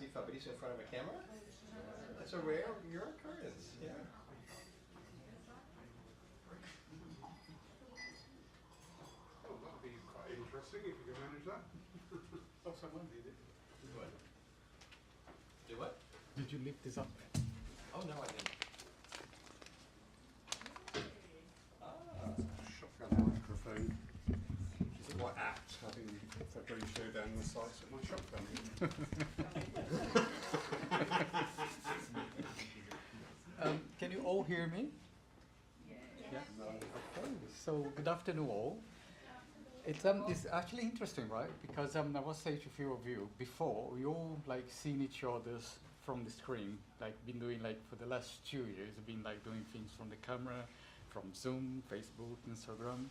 see Fabrizio in front of a camera. That's a rare occurrence, yeah. Oh, that'd be quite interesting if you can manage that. Oh, someone did it. What? Do what? Did you lift this up? Oh, no, I didn't. Shotgun microphone. Which is quite apt, having Fabrizio down the sights of my shotgun. Can you all hear me? Yeah. Okay. So good afternoon, all. It's actually interesting, right? Because I was saying to a few of you before, we all like seen each other's from the screen, like been doing like for the last 2 years, been like doing things from the camera, from Zoom, Facebook, Instagram.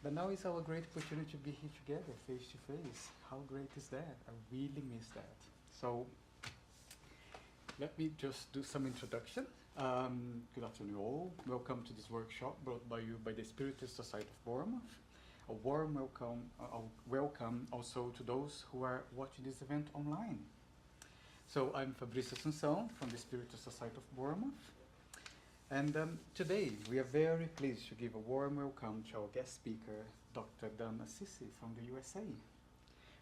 But now it's our great opportunity to be here together, face to face. How great is that? I really miss that. So let me just do some introduction. Good afternoon all. Welcome to this workshop brought by you by the Spiritist Society of Bournemouth. A warm welcome also to those who are watching this event online. So I'm Fabrizio Assunção from the Spiritist Society of Bournemouth. And today we are very pleased to give a warm welcome to our guest speaker, Dr. Daniel Assisi from the USA.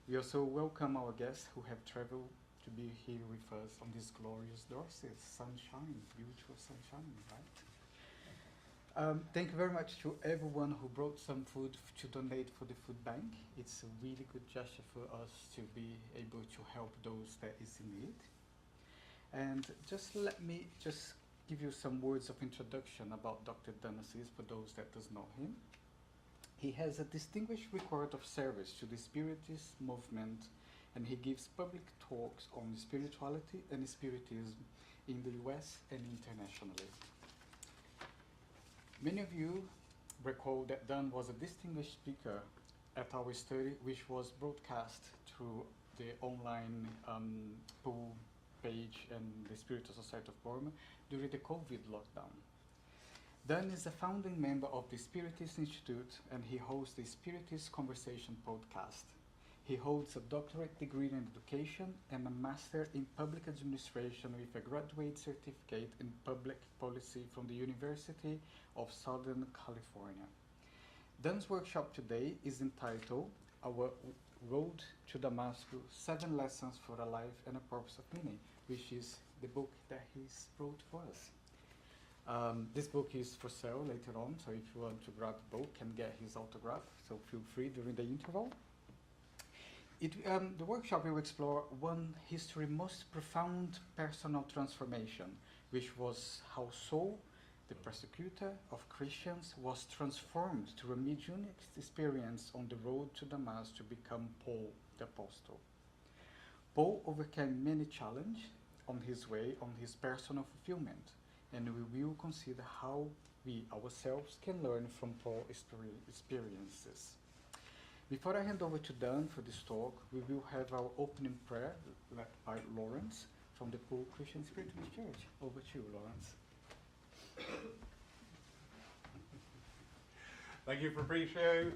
We also welcome our guests who have traveled to be here with us on this glorious Dorset. Sunshine, beautiful sunshine, right? Thank you very much to everyone who brought some food to donate for the food bank. It's a really good gesture for us to be able to help those that is in need. And just let me just give you some words of introduction about Dr. Daniel Assisi for those that does know him. He has a distinguished record of service to the Spiritist movement, and he gives public talks on spirituality and spiritism in the US and internationally. Many of you recall that Dan was a distinguished speaker at our study, which was broadcast through the online pool page and the Spiritist Society of Bournemouth during the COVID lockdown. Dan is a founding member of the Spiritist Institute, and he hosts the Spiritist Conversation podcast. He holds a doctorate degree in education and a master in public administration with a graduate certificate in public policy from the University of Southern California. Dan's workshop today is entitled Our Road to Damascus, 7 Lessons for a Life and a Purpose of Meaning, which is the book that he's wrote for us. This book is for sale later on, so if you want to grab the book and get his autograph, so feel free during the interval. The workshop will explore one history's most profound personal transformation, which was how Saul, the persecutor of Christians, was transformed through a mediumnic experience on the road to Damascus to become Paul the Apostle. Paul overcame many challenges on his way on his personal fulfillment, and we will consider how we ourselves can learn from Paul's experiences. Before I hand over to Dan for this talk, we will have our opening prayer led by Lawrence from the Poole Christian Spiritist Church. Over to you, Lawrence. Thank you, Fabrizio.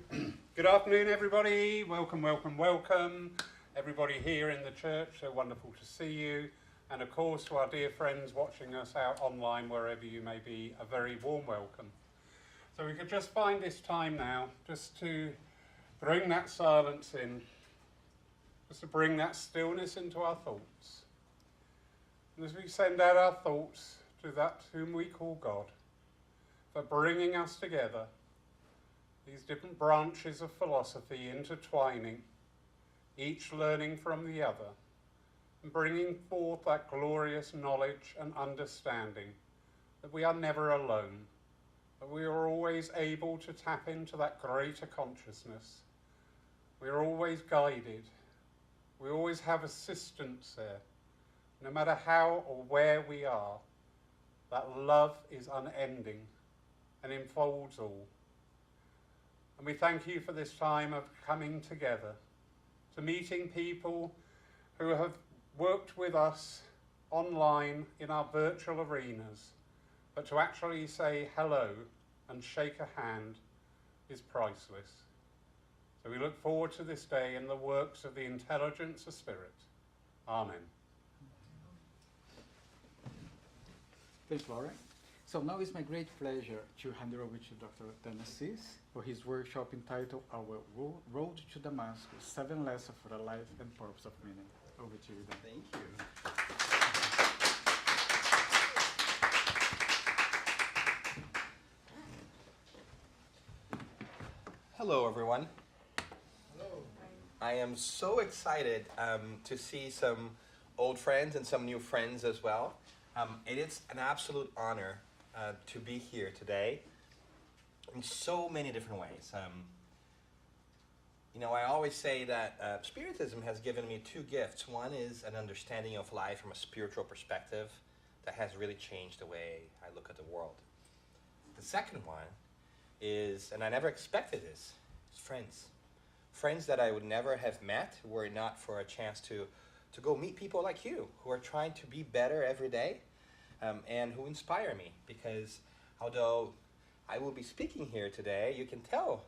Good afternoon, everybody. Welcome, welcome, welcome. Everybody here in the church, so wonderful to see you. And of course, to our dear friends watching us out online, wherever you may be, a very warm welcome. So we could just find this time now, just to bring that silence in, just to bring that stillness into our thoughts. And as we send out our thoughts to that whom we call God, for bringing us together, these different branches of philosophy intertwining, each learning from the other, and bringing forth that glorious knowledge and understanding that we are never alone, that we are always able to tap into that greater consciousness. We are always guided. We always have assistance there. No matter how or where we are, that love is unending and enfolds all. And we thank you for this time of coming together, to meeting people who have worked with us online in our virtual arenas, but to actually say hello and shake a hand is priceless. So we look forward to this day and the works of the intelligence of Spirit. Amen. Thanks, Lauren. So now it's my great pleasure to hand it over to Dr. Daniel Assisi for his workshop entitled Our Road to Damascus, 7 Lessons for the Life and Purpose of Meaning. Over to you, Dan. Thank you. Hello, everyone. Hello. I am so excited to see some old friends and some new friends as well. It is an absolute honor to be here today in so many different ways. You know, I always say that Spiritism has given me 2 gifts. One is an understanding of life from a spiritual perspective that has really changed the way I look at the world. The second one is, and I never expected this, is friends. Friends that I would never have met were it not for a chance to go meet people like you who are trying to be better every day and who inspire me. Because although I will be speaking here today, you can tell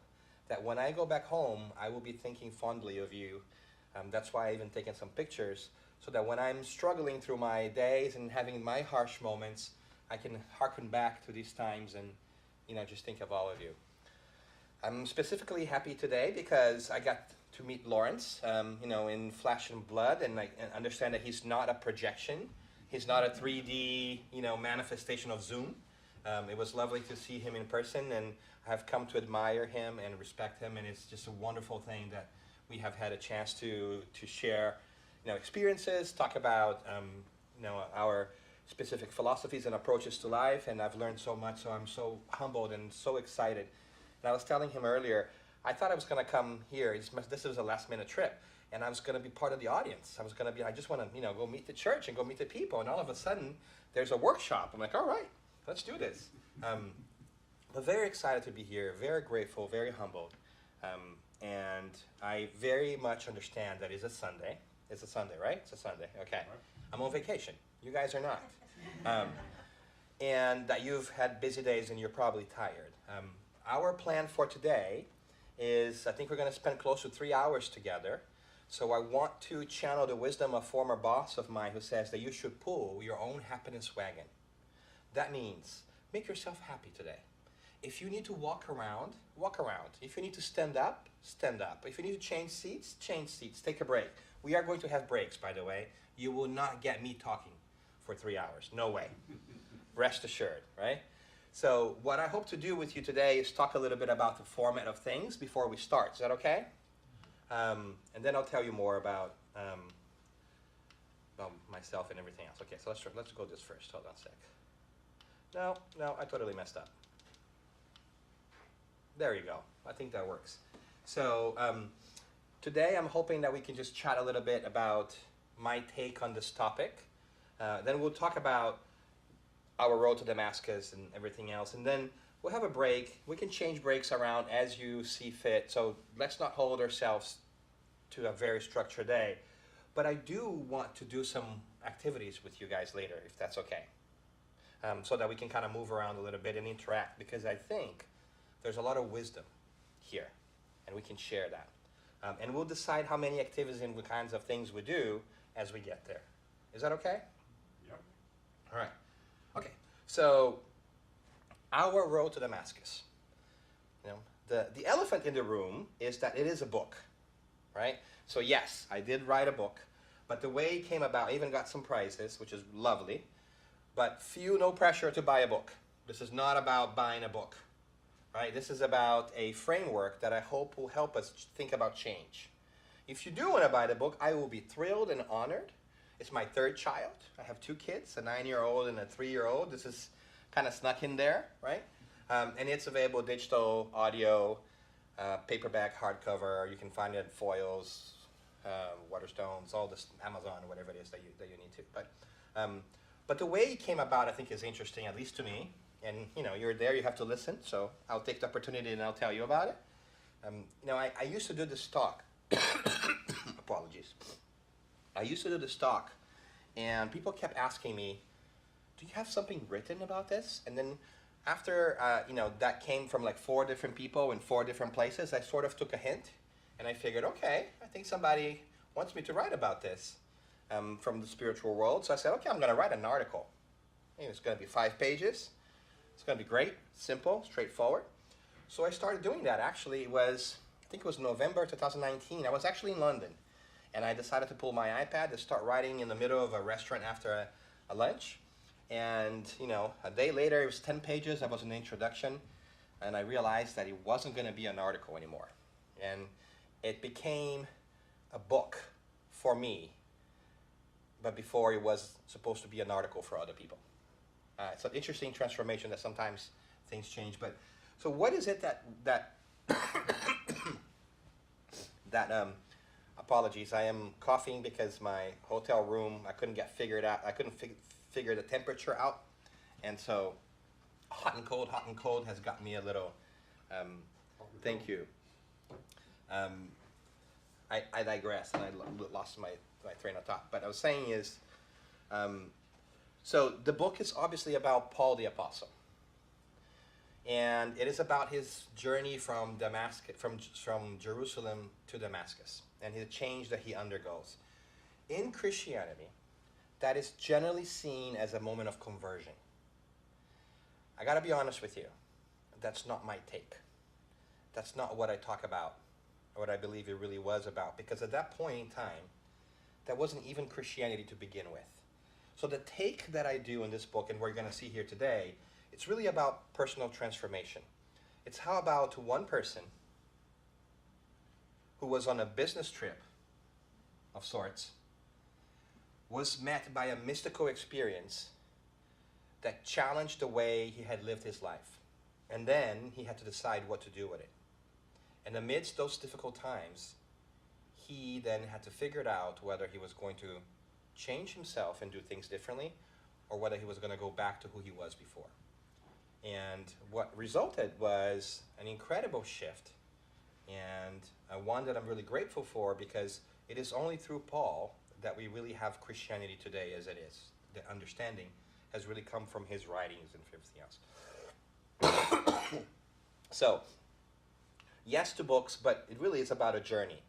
that when I go back home, I will be thinking fondly of you. That's why I've even taken some pictures, so that when I'm struggling through my days and having my harsh moments, I can hearken back to these times and, you know, just think of all of you. I'm specifically happy today because I got to meet Lawrence, you know, in flesh and blood, and I understand that he's not a projection. He's not a 3D, you know, manifestation of Zoom. It was lovely to see him in person, and I've come to admire him and respect him, and it's just a wonderful thing that we have had a chance to share, you know, experiences, talk about, you know, our specific philosophies and approaches to life, and I've learned so much, so I'm so humbled and so excited. And I was telling him earlier, I thought I was going to come here. This was a last-minute trip, and I was going to be part of the audience. I just want to, you know, go meet the church and go meet the people, and all of a sudden, there's a workshop. I'm like, all right, let's do this. But very excited to be here, very grateful, very humbled, and I very much understand that it's a Sunday. It's a Sunday, right? It's a Sunday, okay. I'm on vacation. You guys are not. And that you've had busy days and you're probably tired. Our plan for today is, I think we're going to spend close to 3 hours together. So I want to channel the wisdom of a former boss of mine who says that you should pull your own happiness wagon. That means make yourself happy today. If you need to walk around, walk around. If you need to stand up, stand up. If you need to change seats, take a break. We are going to have breaks, by the way. You will not get me talking for 3 hours. No way. Rest assured, right? So what I hope to do with you today is talk a little bit about the format of things before we start. Is that okay? And then I'll tell you more about myself and everything else. Okay, so let's go this first. Hold on a sec. No, I totally messed up. There you go. I think that works. So today I'm hoping that we can just chat a little bit about my take on this topic. Then we'll talk about our road to Damascus and everything else. And then we'll have a break. We can change breaks around as you see fit. So let's not hold ourselves to a very structured day. But I do want to do some activities with you guys later, if that's okay. So that we can kind of move around a little bit and interact, because I think there's a lot of wisdom here, and we can share that. And we'll decide how many activities and what kinds of things we do as we get there. Is that okay? Yep. All right. Okay. So, our road to Damascus. You know, the elephant in the room is that it is a book, right? So yes, I did write a book, but the way it came about, I even got some prizes, which is lovely. But no pressure to buy a book. This is not about buying a book, right? This is about a framework that I hope will help us think about change. If you do want to buy the book, I will be thrilled and honored. It's my 3rd child. I have 2 kids, a 9-year-old and a 3-year-old. This is kind of snuck in there, right? And it's available digital, audio, paperback, hardcover. You can find it in foils, Waterstones, all this, Amazon, or whatever it is that you need to. But the way it came about, I think, is interesting, at least to me. And, you know, you're there, you have to listen, so I'll take the opportunity and I'll tell you about it. You know, I used to do this talk. Apologies. I used to do this talk, and people kept asking me, do you have something written about this? And then after, you know, that came from like 4 different people in 4 different places, I sort of took a hint, and I figured, okay, I think somebody wants me to write about this from the spiritual world. So I said, okay, I'm going to write an article. And it's going to be 5 pages. It's going to be great, simple, straightforward. So I started doing that. Actually, I think it was November 2019. I was actually in London. And I decided to pull my iPad to start writing in the middle of a restaurant after a lunch. And, a day later, it was 10 pages. That was an introduction. And I realized that it wasn't going to be an article anymore. And it became a book for me, but before it was supposed to be an article for other people. It's an interesting transformation that sometimes things change. But so what is it that apologies, I am coughing because my hotel room, I couldn't get figured out. I couldn't figure the temperature out. And so hot and cold has got me a little, thank you. I digress, and I lost my train of thought. But I was saying is, so the book is obviously about Paul the Apostle. And it is about his journey from Damascus, from Jerusalem to Damascus, and the change that he undergoes. In Christianity, that is generally seen as a moment of conversion. I got to be honest with you. That's not my take. That's not what I talk about, or what I believe it really was about, because at that point in time, that wasn't even Christianity to begin with. So the take that I do in this book, and we're going to see here today, it's really about personal transformation. It's how about one person who was on a business trip of sorts was met by a mystical experience that challenged the way he had lived his life. And then he had to decide what to do with it. And amidst those difficult times, he then had to figure it out whether he was going to change himself and do things differently, or whether he was going to go back to who he was before. And what resulted was an incredible shift, and one that I'm really grateful for, because it is only through Paul that we really have Christianity today as it is. The understanding has really come from his writings and everything else. So, yes to books, but it really is about a journey.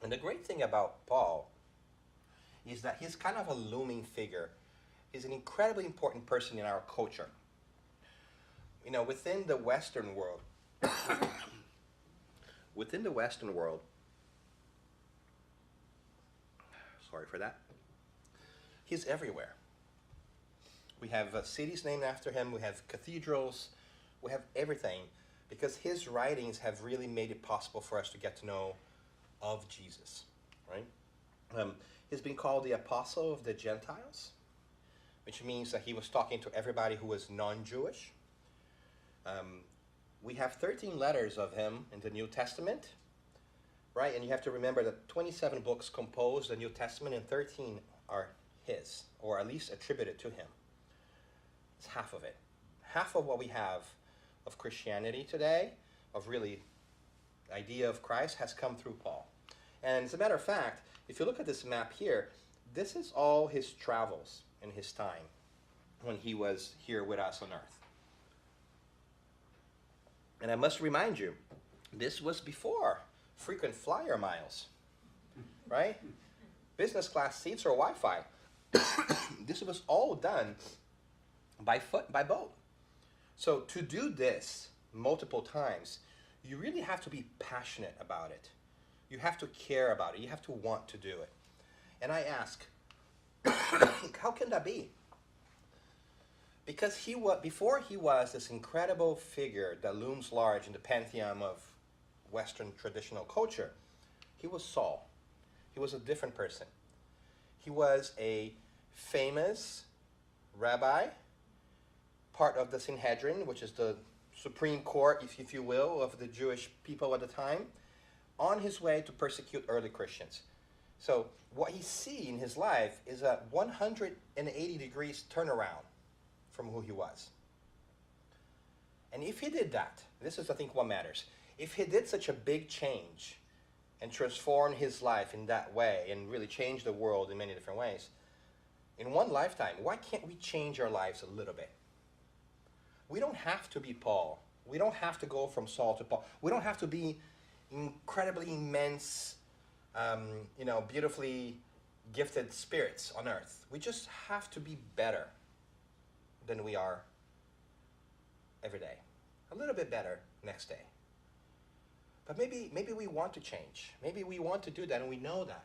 And the great thing about Paul is that he's kind of a looming figure. He's an incredibly important person in our culture. Within the Western world, sorry for that, he's everywhere. We have cities named after him, we have cathedrals, we have everything, because his writings have really made it possible for us to get to know of Jesus, right? He's been called the Apostle of the Gentiles, which means that he was talking to everybody who was non-Jewish. We have 13 letters of him in the New Testament, right? And you have to remember that 27 books compose the New Testament, and 13 are his, or at least attributed to him. It's half of it. Half of what we have of Christianity today, of really the idea of Christ, has come through Paul. And as a matter of fact, if you look at this map here, this is all his travels in his time when he was here with us on earth. And I must remind you, this was before frequent flyer miles, right? Business class seats or Wi-Fi. This was all done by foot, by boat. So to do this multiple times, you really have to be passionate about it. You have to care about it. You have to want to do it. And I ask, how can that be? Because before he was this incredible figure that looms large in the pantheon of Western traditional culture, he was Saul. He was a different person. He was a famous rabbi, part of the Sanhedrin, which is the Supreme Court, if you will, of the Jewish people at the time, on his way to persecute early Christians. So what he sees in his life is a 180 degrees turnaround from who he was. And if he did that, this is, I think, what matters. If he did such a big change and transformed his life in that way and really changed the world in many different ways, in one lifetime, why can't we change our lives a little bit? We don't have to be Paul. We don't have to go from Saul to Paul. We don't have to be incredibly immense, beautifully gifted spirits on earth. We just have to be better than we are every day. A little bit better next day. But maybe we want to change. Maybe we want to do that and we know that.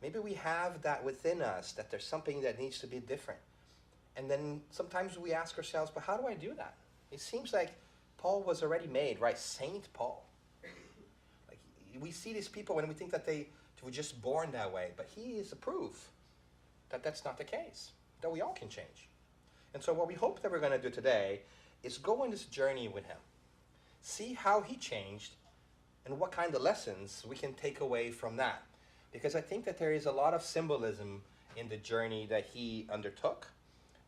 Maybe we have that within us, that there's something that needs to be different. And then sometimes we ask ourselves, but how do I do that? It seems like Paul was already made, right? Saint Paul. Like, we see these people and we think that they were just born that way, but he is the proof that that's not the case, that we all can change. And so what we hope that we're going to do today is go on this journey with him. See how he changed and what kind of lessons we can take away from that. Because I think that there is a lot of symbolism in the journey that he undertook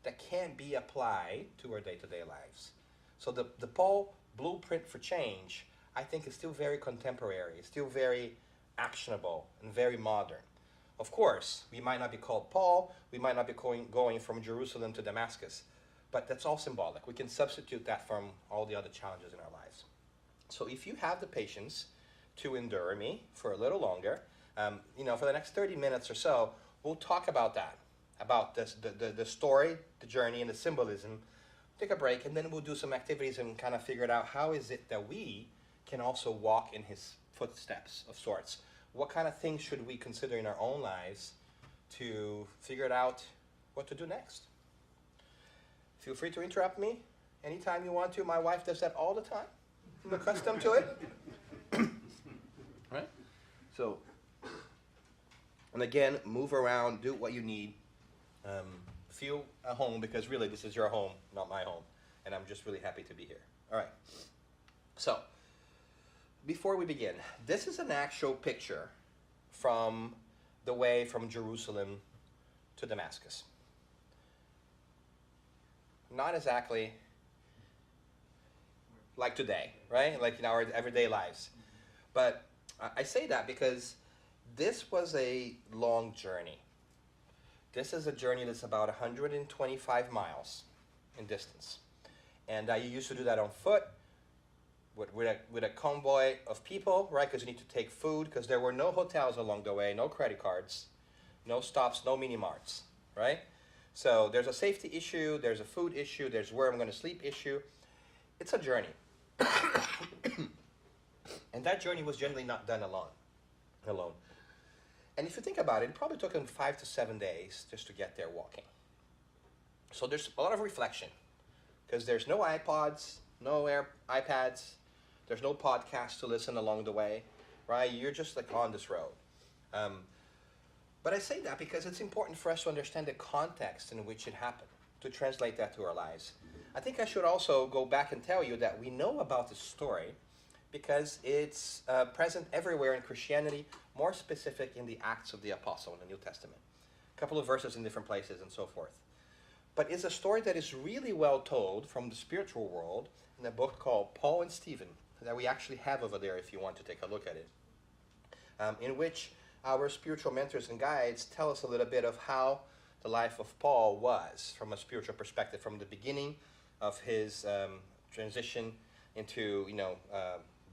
that can be applied to our day-to-day lives. So the Paul blueprint for change, I think, is still very contemporary, it's still very actionable and very modern. Of course, we might not be called Paul, we might not be going from Jerusalem to Damascus, but that's all symbolic. We can substitute that from all the other challenges in our lives. So if you have the patience to endure me for a little longer, for the next 30 minutes or so, we'll talk about that, about the story, the journey, and the symbolism. Take a break, and then we'll do some activities and kind of figure it out. How is it that we can also walk in his footsteps of sorts? What kind of things should we consider in our own lives to figure it out what to do next? Feel free to interrupt me anytime you want to. My wife does that all the time. I'm accustomed to it. Right? So, and again, move around, do what you need. Feel at home, because really this is your home, not my home. And I'm just really happy to be here. All right. So, before we begin, this is an actual picture from the way from Jerusalem to Damascus. Not exactly like today, right? Like in our everyday lives. But I say that because this was a long journey. This is a journey that's about 125 miles in distance. And you used to do that on foot with a convoy of people, right? Because you need to take food, because there were no hotels along the way, no credit cards, no stops, no mini marts, right? So there's a safety issue, there's a food issue, there's where I'm going to sleep issue. It's a journey. And that journey was generally not done alone. And if you think about it, it probably took them 5 to 7 days just to get there walking. So there's a lot of reflection, because there's no iPods, no iPads, there's no podcasts to listen along the way, right? You're just like on this road. But I say that because it's important for us to understand the context in which it happened, to translate that to our lives. I think I should also go back and tell you that we know about this story because it's present everywhere in Christianity, more specific in the Acts of the Apostle in the New Testament. A couple of verses in different places and so forth. But it's a story that is really well told from the spiritual world in a book called Paul and Stephen, that we actually have over there if you want to take a look at it, in which our spiritual mentors and guides tell us a little bit of how the life of Paul was from a spiritual perspective, from the beginning of his transition into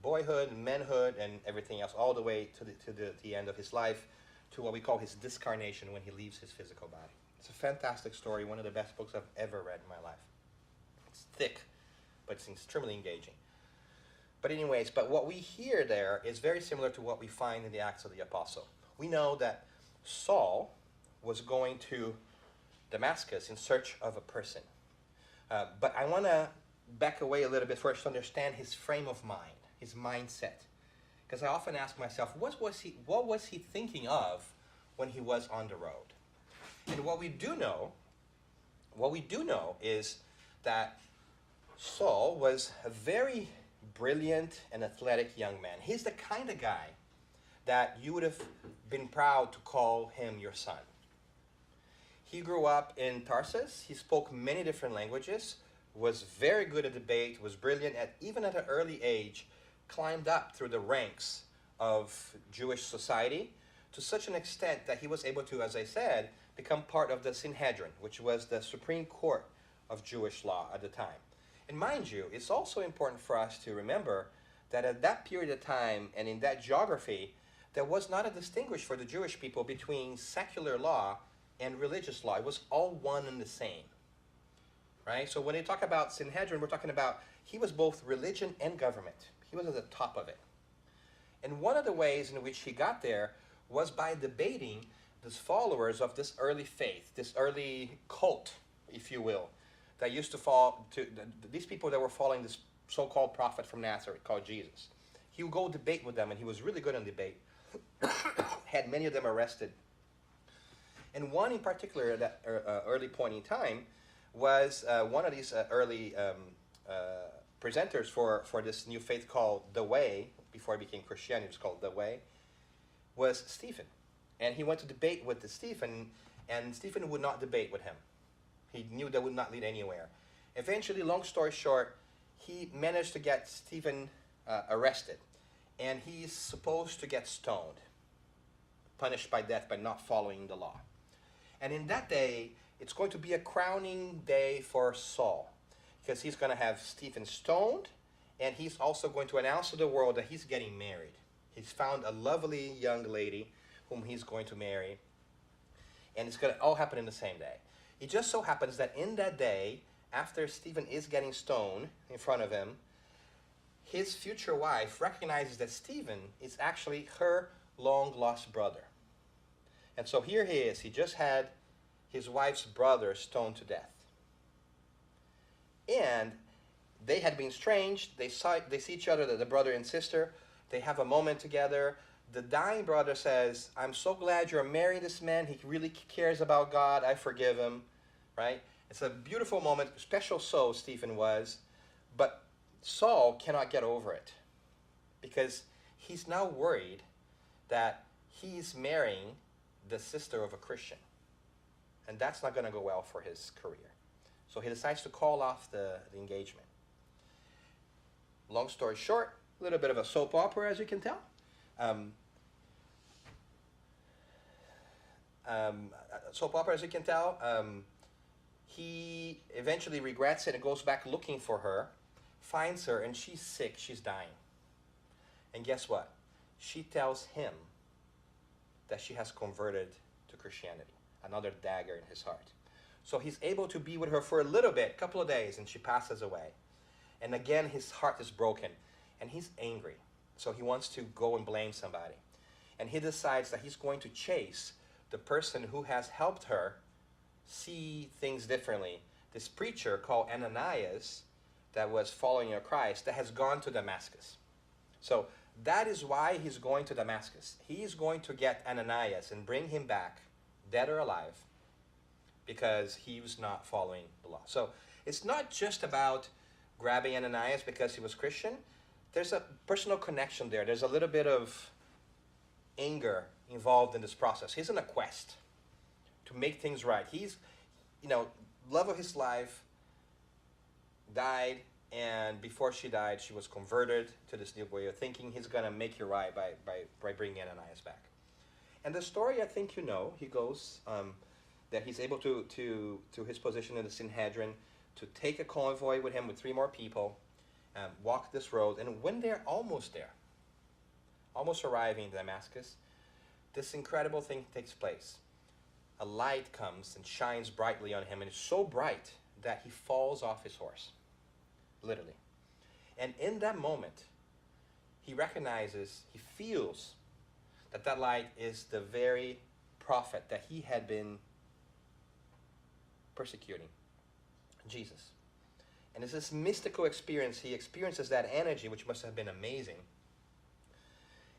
boyhood, manhood, and everything else, all the way to the end of his life, to what we call his discarnation, when he leaves his physical body. It's a fantastic story, one of the best books I've ever read in my life. It's thick, but it's extremely engaging. But anyways, what we hear there is very similar to what we find in the Acts of the Apostle. We know that Saul was going to Damascus in search of a person. But I want to back away a little bit first to understand his frame of mind, his mindset. Because I often ask myself, what was he thinking of when he was on the road? And what we do know is that Saul was a very brilliant and athletic young man. He's the kind of guy that you would have been proud to call him your son. He grew up in Tarsus. He spoke many different languages, was very good at debate, was brilliant, even at an early age, climbed up through the ranks of Jewish society to such an extent that he was able to, as I said, become part of the Sanhedrin, which was the Supreme Court of Jewish law at the time. And mind you, it's also important for us to remember that at that period of time and in that geography, there was not a distinguish for the Jewish people between secular law and religious law. It was all one and the same. Right? So when they talk about Sanhedrin, we're talking about he was both religion and government. He was at the top of it. And one of the ways in which he got there was by debating these followers of this early faith, this early cult, if you will, that used to fall to these people that were following this so-called prophet from Nazareth called Jesus. He would go debate with them, and he was really good on debate. Had many of them arrested. And one in particular at that early point in time was one of these early presenters for this new faith called The Way, before it became Christianity, it was called The Way, was Stephen. And he went to debate with Stephen, and Stephen would not debate with him. He knew that would not lead anywhere. Eventually, long story short, he managed to get Stephen arrested. And he's supposed to get stoned, punished by death by not following the law. And in that day, it's going to be a crowning day for Saul, because he's going to have Stephen stoned, and he's also going to announce to the world that he's getting married. He's found a lovely young lady whom he's going to marry, and it's going to all happen in the same day. It just so happens that in that day, after Stephen is getting stoned in front of him, his future wife recognizes that Stephen is actually her long-lost brother. And so here he is. He just had his wife's brother stoned to death. And they had been estranged. They see each other, the brother and sister. They have a moment together. The dying brother says, I'm so glad you're marrying this man. He really cares about God. I forgive him. Right? It's a beautiful moment. Special soul Stephen was. But Saul cannot get over it, because he's now worried that he's marrying the sister of a Christian. And that's not going to go well for his career. So he decides to call off the engagement. Long story short, a little bit of a soap opera, as you can tell. He eventually regrets it and goes back looking for her, finds her, and she's sick, she's dying. And guess what? She tells him that she has converted to Christianity. Another dagger in his heart. So he's able to be with her for a little bit, a couple of days, and she passes away. And again, his heart is broken, and he's angry. So he wants to go and blame somebody. And he decides that he's going to chase the person who has helped her see things differently. This preacher called Ananias, that was following Christ, that has gone to Damascus. So that is why he's going to Damascus. He's going to get Ananias and bring him back, dead or alive, because he was not following the law. So it's not just about grabbing Ananias because he was Christian. There's a personal connection there. There's a little bit of anger involved in this process. He's in a quest to make things right. He's, love of his life, died, and before she died, she was converted to this new way of thinking. He's going to make it right by bringing Ananias back. And the story, I think he goes, that he's able to his position in the Sanhedrin, to take a convoy with him with 3 more people, walk this road, and when they're almost there, almost arriving in Damascus, this incredible thing takes place. A light comes and shines brightly on him, and it's so bright that he falls off his horse, literally. And in that moment, he feels that light is the very prophet that he had been persecuting, Jesus. And it's this mystical experience. He experiences that energy, which must have been amazing.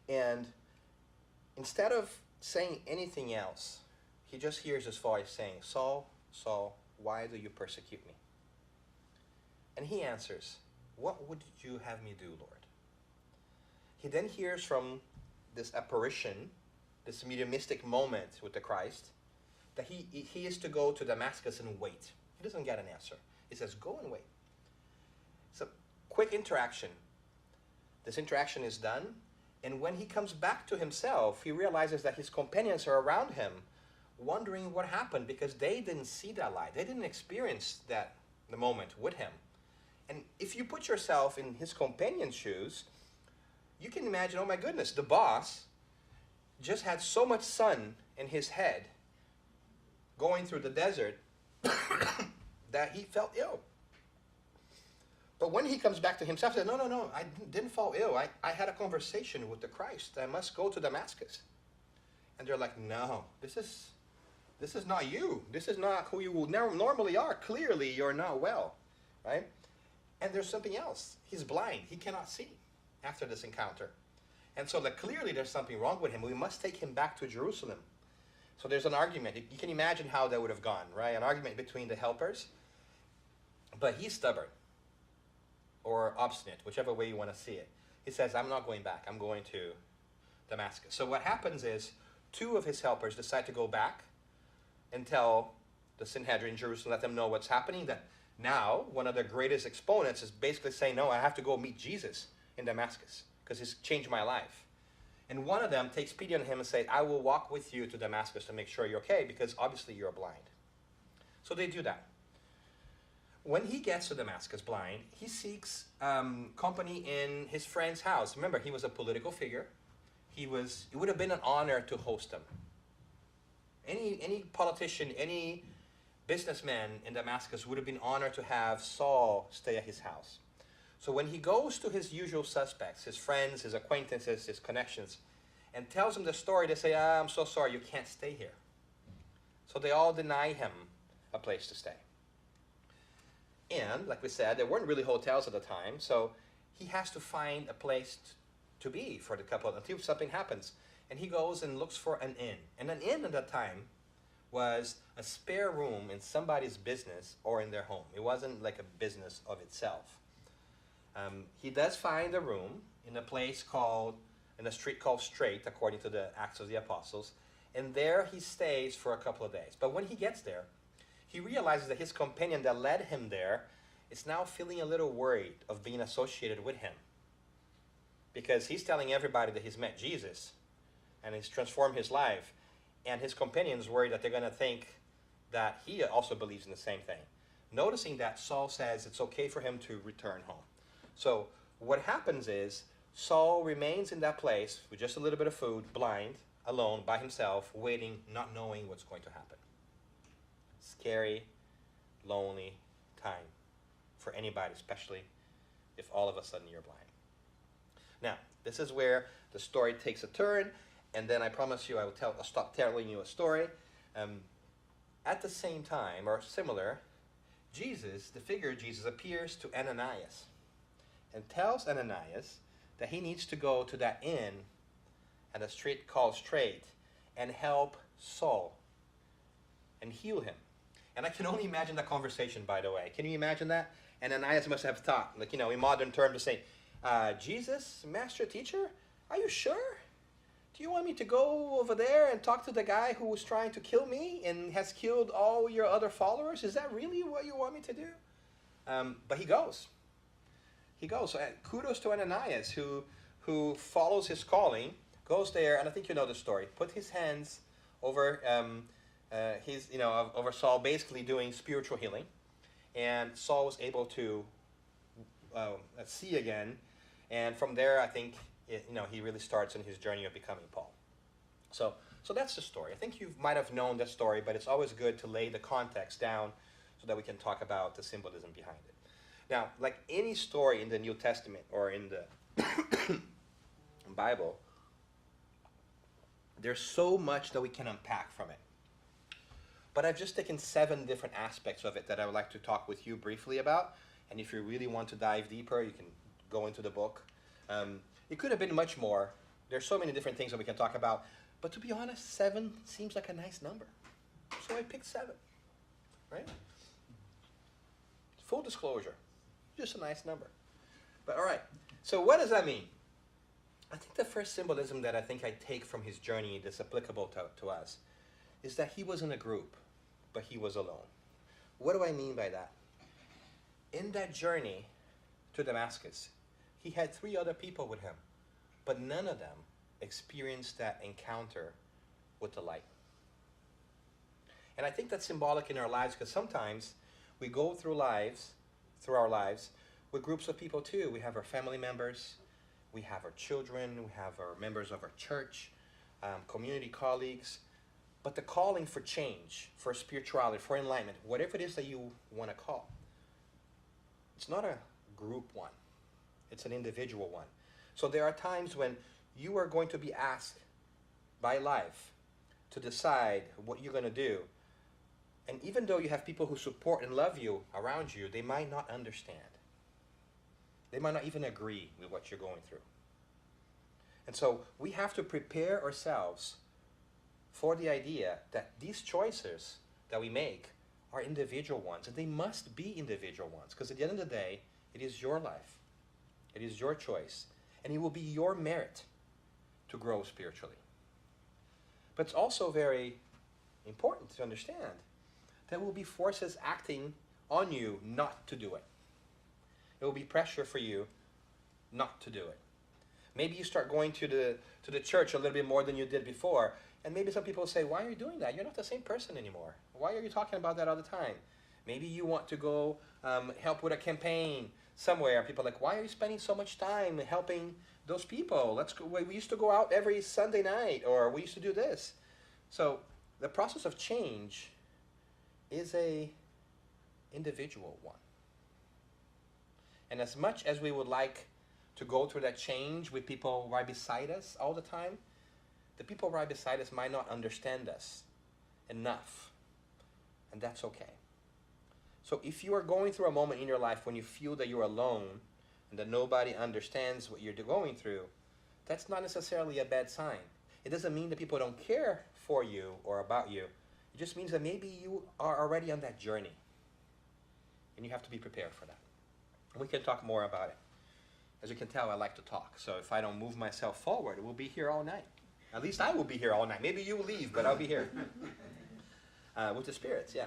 And instead of saying anything else, he just hears his voice saying, Saul, Saul, why do you persecute me? And he answers, what would you have me do, Lord? He then hears from this apparition, this mediumistic moment with the Christ, that he is to go to Damascus and wait. He doesn't get an answer. He says, go and wait. It's a quick interaction. This interaction is done, and when he comes back to himself, he realizes that his companions are around him, wondering what happened, because they didn't see that light. They didn't experience the moment with him. And if you put yourself in his companion's shoes, you can imagine, oh my goodness, the boss just had so much sun in his head going through the desert that he felt ill. But when he comes back to himself, he says, no, I didn't fall ill. I had a conversation with the Christ. I must go to Damascus. And they're like, no, this is not you. This is not who you normally are. Clearly, you're not well, right? And there's something else. He's blind. He cannot see after this encounter. And so clearly there's something wrong with him. We must take him back to Jerusalem. So there's an argument. You can imagine how that would have gone, right? An argument between the helpers. But he's stubborn or obstinate, whichever way you want to see it. He says, I'm not going back. I'm going to Damascus. So what happens is 2 of his helpers decide to go back and tell the Sanhedrin in Jerusalem, let them know what's happening, that now one of their greatest exponents is basically saying, no, I have to go meet Jesus in Damascus because he's changed my life. And one of them takes pity on him and says, I will walk with you to Damascus to make sure you're okay because obviously you're blind. So they do that. When he gets to Damascus blind, he seeks company in his friend's house. Remember, he was a political figure. It would have been an honor to host him. Any politician, any businessman in Damascus would have been honored to have Saul stay at his house. So when he goes to his usual suspects, his friends, his acquaintances, his connections, and tells them the story, they say, I'm so sorry, you can't stay here. So they all deny him a place to stay. And, like we said, there weren't really hotels at the time, so he has to find a place to be for the couple until something happens. And he goes and looks for an inn. And an inn at that time was a spare room in somebody's business or in their home. It wasn't like a business of itself. He does find a room in a street called Straight, according to the Acts of the Apostles. And there he stays for a couple of days. But when he gets there, he realizes that his companion that led him there is now feeling a little worried of being associated with him. Because he's telling everybody that he's met Jesus and he's transformed his life. And his companion's worried that they're going to think that he also believes in the same thing. Noticing that, Saul says it's okay for him to return home. So what happens is Saul remains in that place with just a little bit of food, blind, alone, by himself, waiting, not knowing what's going to happen. Scary, lonely time for anybody, especially if all of a sudden you're blind. Now, this is where the story takes a turn, and then I promise you I'll stop telling you a story. At the same time, or similar, the figure of Jesus appears to Ananias and tells Ananias that he needs to go to that inn at a street called Straight and help Saul and heal him. And I can only imagine that conversation, by the way. Can you imagine that? And Ananias must have thought, in modern terms, to say, Jesus, master teacher, are you sure? Do you want me to go over there and talk to the guy who was trying to kill me and has killed all your other followers? Is that really what you want me to do? But he goes. He goes. So, kudos to Ananias, who follows his calling, goes there, and I think you know the story. Put his hands over over Saul, basically doing spiritual healing, and Saul was able to see again, and from there, I think he really starts on his journey of becoming Paul. So that's the story. I think you might have known that story, but it's always good to lay the context down so that we can talk about the symbolism behind it. Now, like any story in the New Testament or in the Bible, there's so much that we can unpack from it. But I've just taken 7 different aspects of it that I would like to talk with you briefly about. And if you really want to dive deeper, you can go into the book. It could have been much more. There's so many different things that we can talk about. But to be honest, 7 seems like a nice number. So I picked 7, right? Full disclosure, just a nice number. But all right, so what does that mean? I think the first symbolism that I think I take from his journey that's applicable to us is that he was in a group, but he was alone. What do I mean by that? In that journey to Damascus, he had 3 other people with him, but none of them experienced that encounter with the light. And I think that's symbolic in our lives because sometimes we go through our lives with groups of people too. We have our family members, we have our children, we have our members of our church, community colleagues. But the calling for change, for spirituality, for enlightenment, whatever it is that you want to call, it's not a group one. It's an individual one. So there are times when you are going to be asked by life to decide what you're going to do. And even though you have people who support and love you around you, they might not understand. They might not even agree with what you're going through. And so we have to prepare ourselves for the idea that these choices that we make are individual ones. And they must be individual ones, because at the end of the day, it is your life. It is your choice. And it will be your merit to grow spiritually. But it's also very important to understand there will be forces acting on you not to do it. There will be pressure for you not to do it. Maybe you start going to the church a little bit more than you did before, and maybe some people say, why are you doing that? You're not the same person anymore. Why are you talking about that all the time? Maybe you want to go help with a campaign somewhere. People are like, why are you spending so much time helping those people? Let's go. We used to go out every Sunday night, or we used to do this. So the process of change is a individual one. And as much as we would like to go through that change with people right beside us all the time, the people right beside us might not understand us enough. And that's okay. So if you are going through a moment in your life when you feel that you're alone and that nobody understands what you're going through, that's not necessarily a bad sign. It doesn't mean that people don't care for you or about you. It just means that maybe you are already on that journey. And you have to be prepared for that. And we can talk more about it. As you can tell, I like to talk. So if I don't move myself forward, we'll be here all night. At least I will be here all night. Maybe you will leave, but I'll be here. With the spirits, yeah.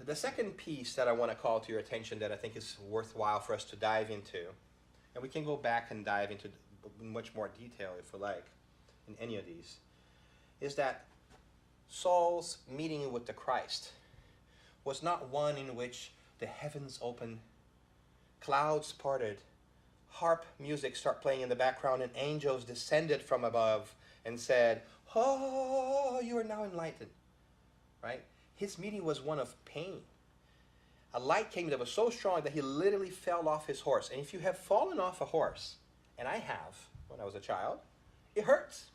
The second piece that I want to call to your attention that I think is worthwhile for us to dive into, and we can go back and dive into much more detail if we like, in any of these, is that Saul's meeting with the Christ was not one in which the heavens opened, clouds parted, harp music started playing in the background, and angels descended from above and said, "Oh, you are now enlightened." Right? His meeting was one of pain. A light came that was so strong that he literally fell off his horse. And if you have fallen off a horse, and I have when I was a child, it hurts.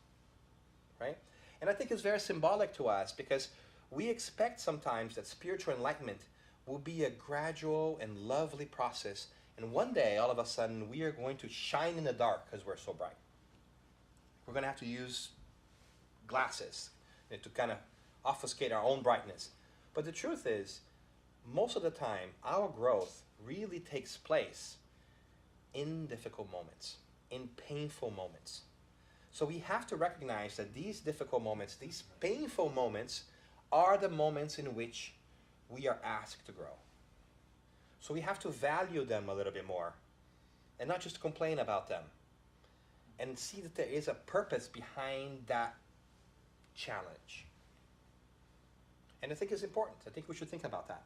Right? And I think it's very symbolic to us because we expect sometimes that spiritual enlightenment will be a gradual and lovely process. And one day, all of a sudden, we are going to shine in the dark because we're so bright. We're going to have to use glasses to kind of obfuscate our own brightness. But the truth is, most of the time, our growth really takes place in difficult moments, in painful moments. So we have to recognize that these difficult moments, these painful moments, are the moments in which we are asked to grow. So we have to value them a little bit more and not just complain about them, and see that there is a purpose behind that challenge. And I think it's important. I think we should think about that.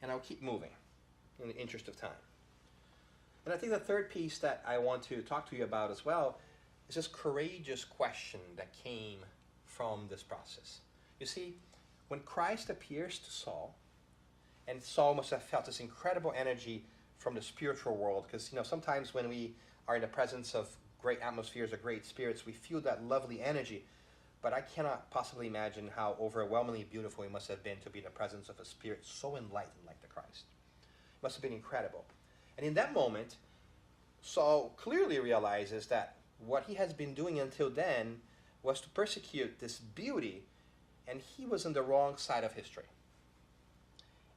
And I'll keep moving in the interest of time. And I think the third piece that I want to talk to you about as well is this courageous question that came from this process. You see, when Christ appears to Saul, and Saul must have felt this incredible energy from the spiritual world, because sometimes when we are in the presence of great atmospheres or great spirits, we feel that lovely energy. But I cannot possibly imagine how overwhelmingly beautiful it must have been to be in the presence of a spirit so enlightened like the Christ. It must have been incredible. And in that moment, Saul clearly realizes that what he has been doing until then was to persecute this beauty, and he was on the wrong side of history.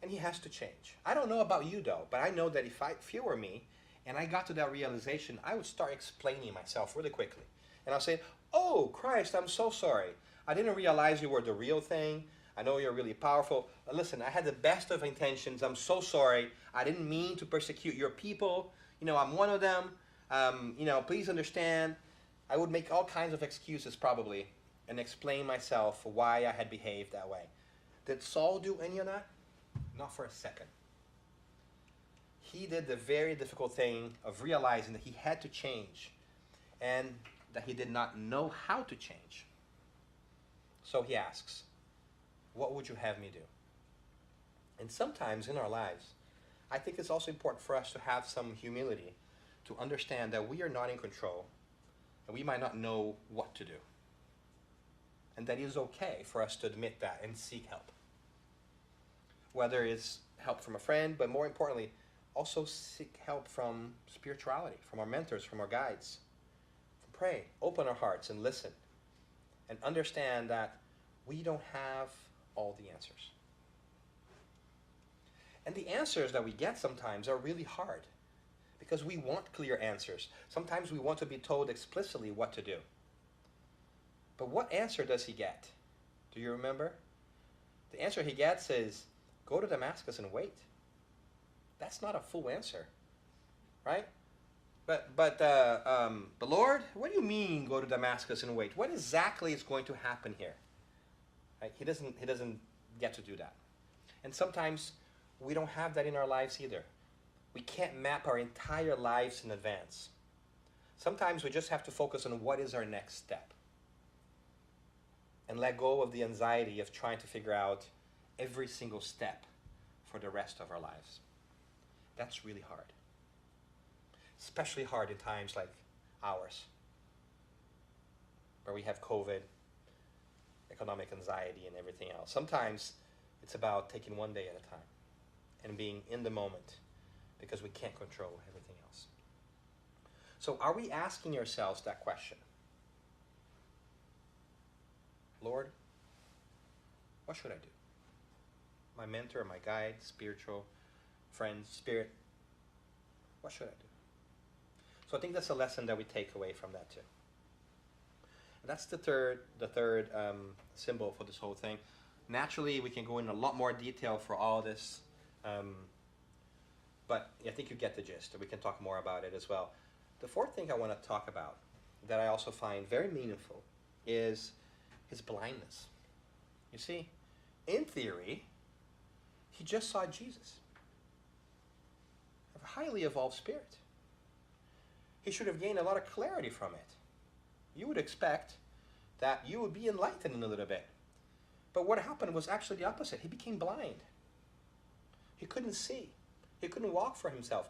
And he has to change. I don't know about you though, but I know that if it were me, and I got to that realization, I would start explaining myself really quickly. And I'll say, "Oh, Christ, I'm so sorry. I didn't realize you were the real thing. I know you're really powerful. Listen, I had the best of intentions. I'm so sorry. I didn't mean to persecute your people. I'm one of them. Please understand." I would make all kinds of excuses probably and explain myself for why I had behaved that way. Did Saul do any of that? Not for a second. He did the very difficult thing of realizing that he had to change. And that he did not know how to change. So he asks, what would you have me do? And sometimes in our lives, I think it's also important for us to have some humility to understand that we are not in control and we might not know what to do. And that it is okay for us to admit that and seek help. Whether it's help from a friend, but more importantly, also seek help from spirituality, from our mentors, from our guides. Pray, open our hearts and listen, and understand that we don't have all the answers. And the answers that we get sometimes are really hard because we want clear answers. Sometimes we want to be told explicitly what to do. But what answer does he get? Do you remember? The answer he gets is, go to Damascus and wait. That's not a full answer, right? But Lord, what do you mean go to Damascus and wait? What exactly is going to happen here? Right? He doesn't get to do that. And sometimes we don't have that in our lives either. We can't map our entire lives in advance. Sometimes we just have to focus on what is our next step. And let go of the anxiety of trying to figure out every single step for the rest of our lives. That's really hard. Especially hard in times like ours, where we have COVID, economic anxiety, and everything else. Sometimes it's about taking one day at a time and being in the moment because we can't control everything else. So are we asking ourselves that question? Lord, what should I do? My mentor, my guide, spiritual friend, spirit, what should I do? So I think that's a lesson that we take away from that too. And that's the third symbol for this whole thing. Naturally, we can go in a lot more detail for all this, but I think you get the gist, and we can talk more about it as well. The fourth thing I want to talk about that I also find very meaningful is his blindness. You see, in theory, he just saw Jesus, a highly evolved spirit. He should have gained a lot of clarity from it. You would expect that you would be enlightened in a little bit. But what happened was actually the opposite. He became blind. He couldn't see. He couldn't walk for himself.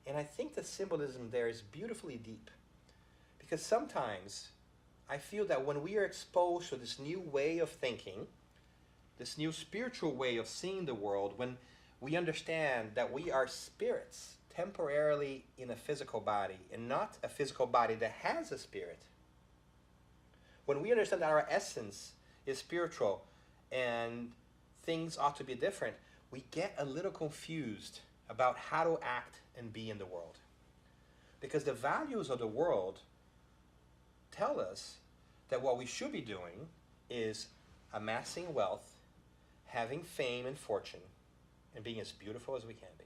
And I think the symbolism there is beautifully deep. Because sometimes I feel that when we are exposed to this new way of thinking, this new spiritual way of seeing the world, when we understand that we are spirits temporarily in a physical body and not a physical body that has a spirit, when we understand that our essence is spiritual and things ought to be different, we get a little confused about how to act and be in the world. Because the values of the world tell us that what we should be doing is amassing wealth, having fame and fortune, and being as beautiful as we can be.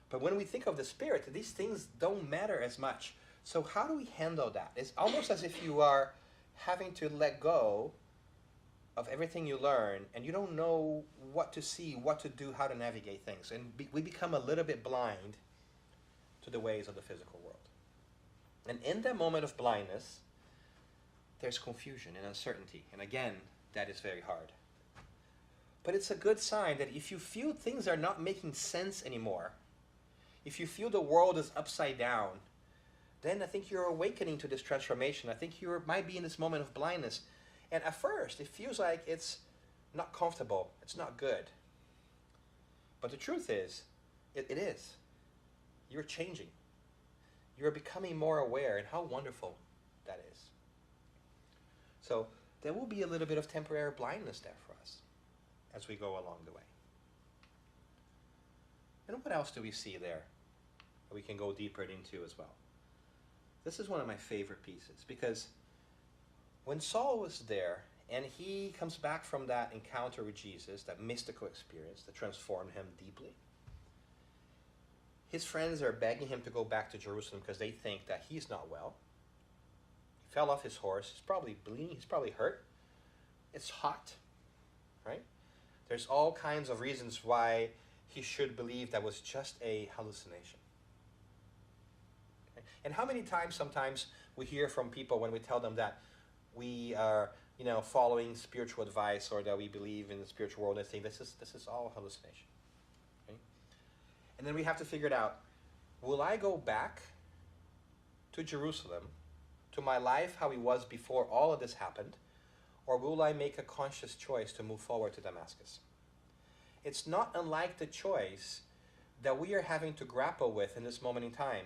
But when we think of the spirit, these things don't matter as much. So how do we handle that? It's almost as if you are having to let go of everything you learn, and you don't know what to see, what to do, how to navigate things. And we become a little bit blind to the ways of the physical world. And in that moment of blindness, there's confusion and uncertainty. And again, that is very hard. But it's a good sign that if you feel things are not making sense anymore, if you feel the world is upside down, then I think you're awakening to this transformation. I think you might be in this moment of blindness. And at first, it feels like it's not comfortable. It's not good. But the truth is, it is. You're changing. You're becoming more aware, and how wonderful that is. So there will be a little bit of temporary blindness there for us as we go along the way. And what else do we see there that we can go deeper into as well? This is one of my favorite pieces, because when Saul was there and he comes back from that encounter with Jesus, that mystical experience that transformed him deeply, his friends are begging him to go back to Jerusalem because they think that he's not well. He fell off his horse. He's probably bleeding. He's probably hurt. It's hot, right? There's all kinds of reasons why he should believe that was just a hallucination. Okay? And how many times sometimes we hear from people when we tell them that we are, following spiritual advice or that we believe in the spiritual world, and they think this is all hallucination. Okay? And then we have to figure it out. Will I go back to Jerusalem, to my life how it was before all of this happened, or will I make a conscious choice to move forward to Damascus? It's not unlike the choice that we are having to grapple with in this moment in time,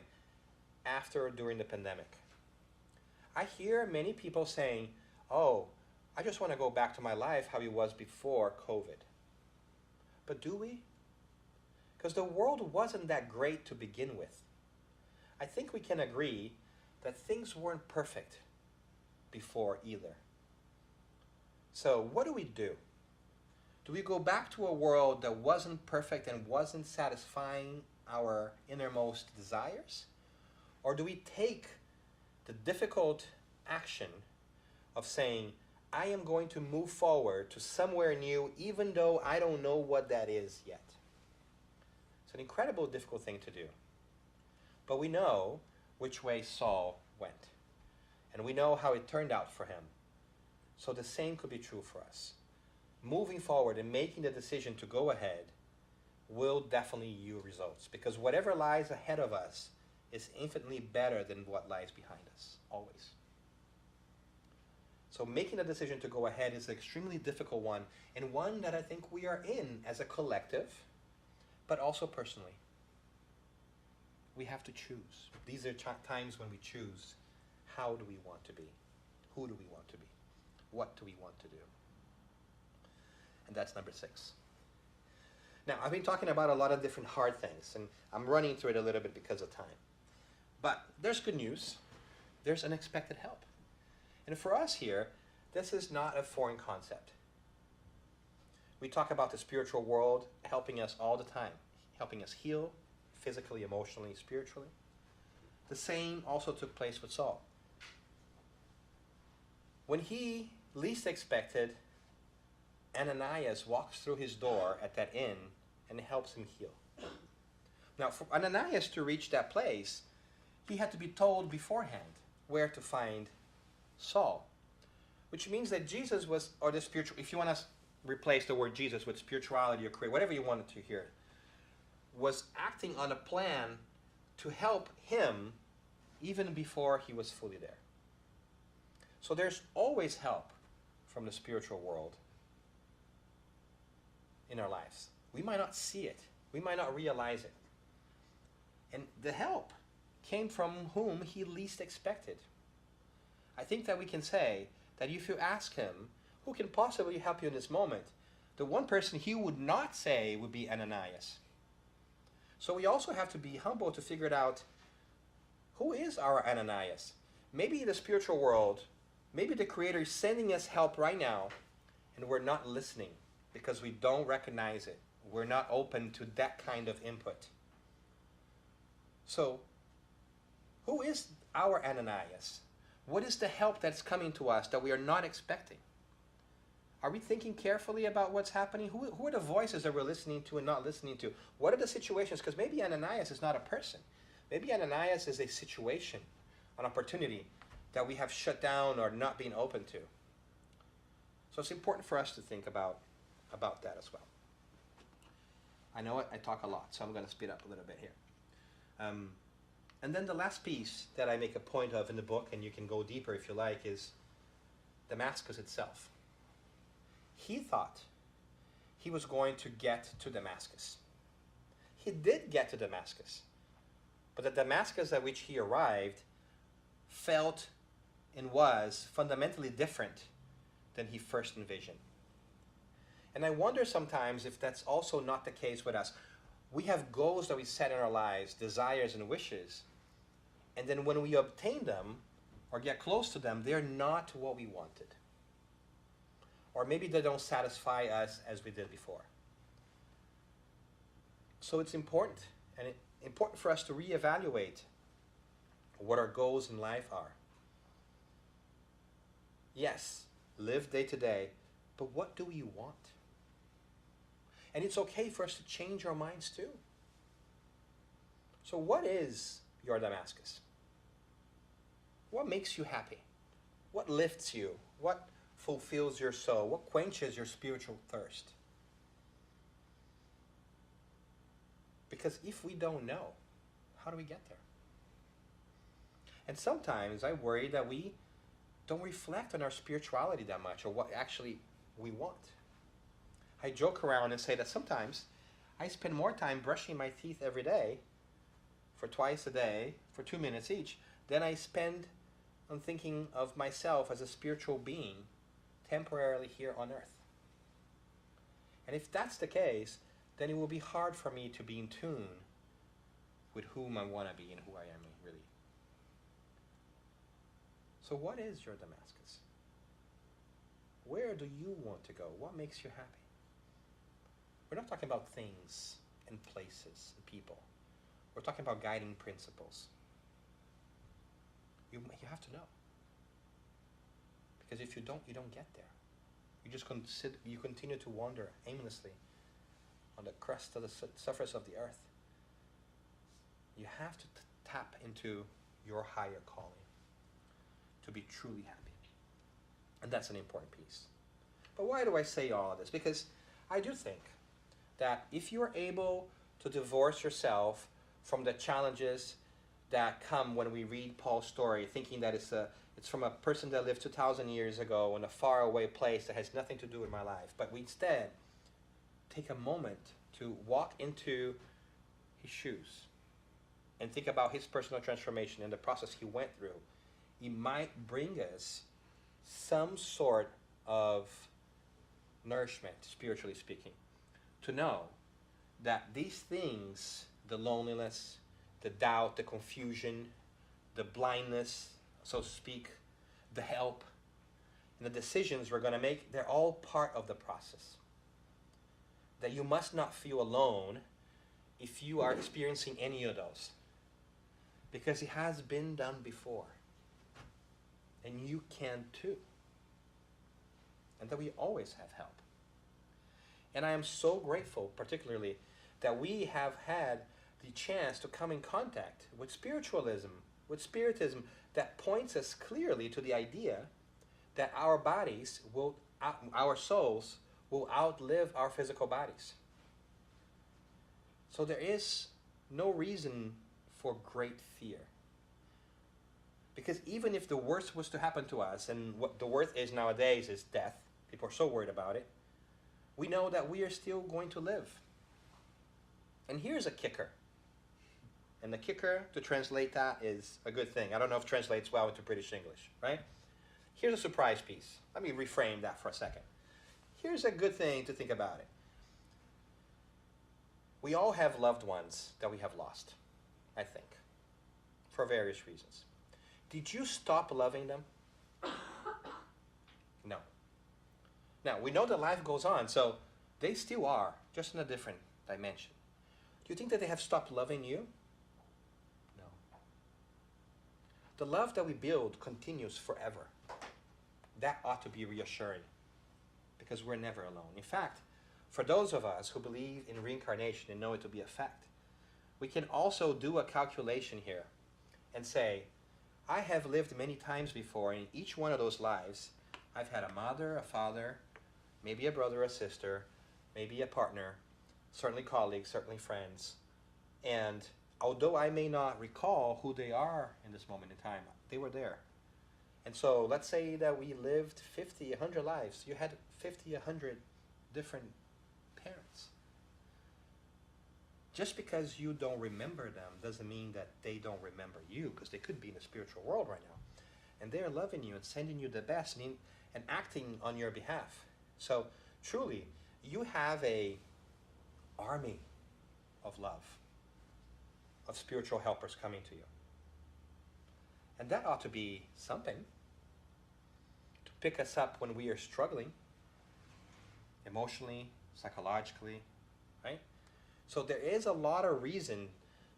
after or during the pandemic. I hear many people saying, oh, I just want to go back to my life how it was before COVID. But do we? Because the world wasn't that great to begin with. I think we can agree that things weren't perfect before either. So what do we do? Do we go back to a world that wasn't perfect and wasn't satisfying our innermost desires? Or do we take the difficult action of saying, I am going to move forward to somewhere new, even though I don't know what that is yet? It's an incredibly difficult thing to do. But we know which way Saul went. And we know how it turned out for him. So the same could be true for us. Moving forward and making the decision to go ahead will definitely yield results. Because whatever lies ahead of us is infinitely better than what lies behind us, always. So making a decision to go ahead is an extremely difficult one, and one that I think we are in as a collective, but also personally. We have to choose. These are times when we choose. How do we want to be? Who do we want to be? What do we want to do? And that's number 6. Now, I've been talking about a lot of different hard things, and I'm running through it a little bit because of time. But there's good news. There's unexpected help. And for us here, this is not a foreign concept. We talk about the spiritual world helping us all the time, helping us heal physically, emotionally, spiritually. The same also took place with Saul. When he least expected, Ananias walks through his door at that inn and helps him heal. Now, for Ananias to reach that place, he had to be told beforehand where to find Saul, which means that Jesus was, or the spiritual, if you want to replace the word Jesus with spirituality or create, whatever you wanted to hear, was acting on a plan to help him even before he was fully there. So there's always help from the spiritual world in our lives. We might not see it. We might not realize it. And the help came from whom he least expected. I think that we can say that if you ask him, who can possibly help you in this moment, the one person he would not say would be Ananias. So we also have to be humble to figure it out, who is our Ananias? Maybe the spiritual world, maybe the Creator is sending us help right now, and we're not listening because we don't recognize it. We're not open to that kind of input. So, who is our Ananias? What is the help that's coming to us that we are not expecting? Are we thinking carefully about what's happening? Who are the voices that we're listening to and not listening to? What are the situations? Because maybe Ananias is not a person. Maybe Ananias is a situation, an opportunity that we have shut down or not been open to. So it's important for us to think about that as well. I know I talk a lot, so I'm going to speed up a little bit here. And then the last piece that I make a point of in the book, and you can go deeper if you like, is Damascus itself. He thought he was going to get to Damascus. He did get to Damascus. But the Damascus at which he arrived felt and was fundamentally different than he first envisioned. And I wonder sometimes if that's also not the case with us. We have goals that we set in our lives, desires and wishes, and then when we obtain them or get close to them, they're not what we wanted. Or maybe they don't satisfy us as we did before. So it's important, and it's important for us to reevaluate what our goals in life are. Yes, live day to day, but what do we want? And it's okay for us to change our minds too. So what is your Damascus? What makes you happy? What lifts you? What fulfills your soul? What quenches your spiritual thirst? Because if we don't know, how do we get there? And sometimes I worry that we don't reflect on our spirituality that much, or what actually we want. I joke around and say that sometimes I spend more time brushing my teeth every day, for twice a day, for 2 minutes each, than I spend on thinking of myself as a spiritual being temporarily here on earth. And if that's the case, then it will be hard for me to be in tune with whom I want to be and who I am really. So what is your Damascus? Where do you want to go? What makes you happy? We're not talking about things and places and people. We're talking about guiding principles. You have to know. Because if you don't get there. You just you continue to wander aimlessly on the crust of the surface of the earth. You have to tap into your higher calling to be truly happy. And that's an important piece. But why do I say all of this? Because I do think that if you're able to divorce yourself from the challenges that come when we read Paul's story, thinking that it's from a person that lived 2,000 years ago in a faraway place that has nothing to do with my life, but we instead take a moment to walk into his shoes and think about his personal transformation and the process he went through, it might bring us some sort of nourishment, spiritually speaking, to know that these things, the loneliness, the doubt, the confusion, the blindness, so to speak, the help, and the decisions we're going to make, they're all part of the process. That you must not feel alone if you are experiencing any of those. Because it has been done before. And you can too. And that we always have help. And I am so grateful, particularly, that we have had the chance to come in contact with spiritualism, with Spiritism, that points us clearly to the idea that our bodies will, our souls will outlive our physical bodies. So there is no reason for great fear. Because even if the worst was to happen to us, and what the worst is nowadays is death, people are so worried about it, we know that we are still going to live. And here's a kicker. And the kicker, to translate that, is a good thing. I don't know if it translates well into British English, right? Here's a surprise piece. Let me reframe that for a second. Here's a good thing to think about it. We all have loved ones that we have lost, I think, for various reasons. Did you stop loving them? No. Now, we know that life goes on, so they still are, just in a different dimension. Do you think that they have stopped loving you? No. The love that we build continues forever. That ought to be reassuring, because we're never alone. In fact, for those of us who believe in reincarnation and know it to be a fact, we can also do a calculation here and say, I have lived many times before, and in each one of those lives, I've had a mother, a father, maybe a brother, a sister, maybe a partner, certainly colleagues, certainly friends. And although I may not recall who they are in this moment in time, they were there. And so let's say that we lived 50, 100 lives. You had 50, 100 different parents. Just because you don't remember them doesn't mean that they don't remember you, because they could be in the spiritual world right now. And they're loving you and sending you the best and acting on your behalf. So truly, you have a army of love, of spiritual helpers coming to you. And that ought to be something to pick us up when we are struggling, emotionally, psychologically, right? So there is a lot of reason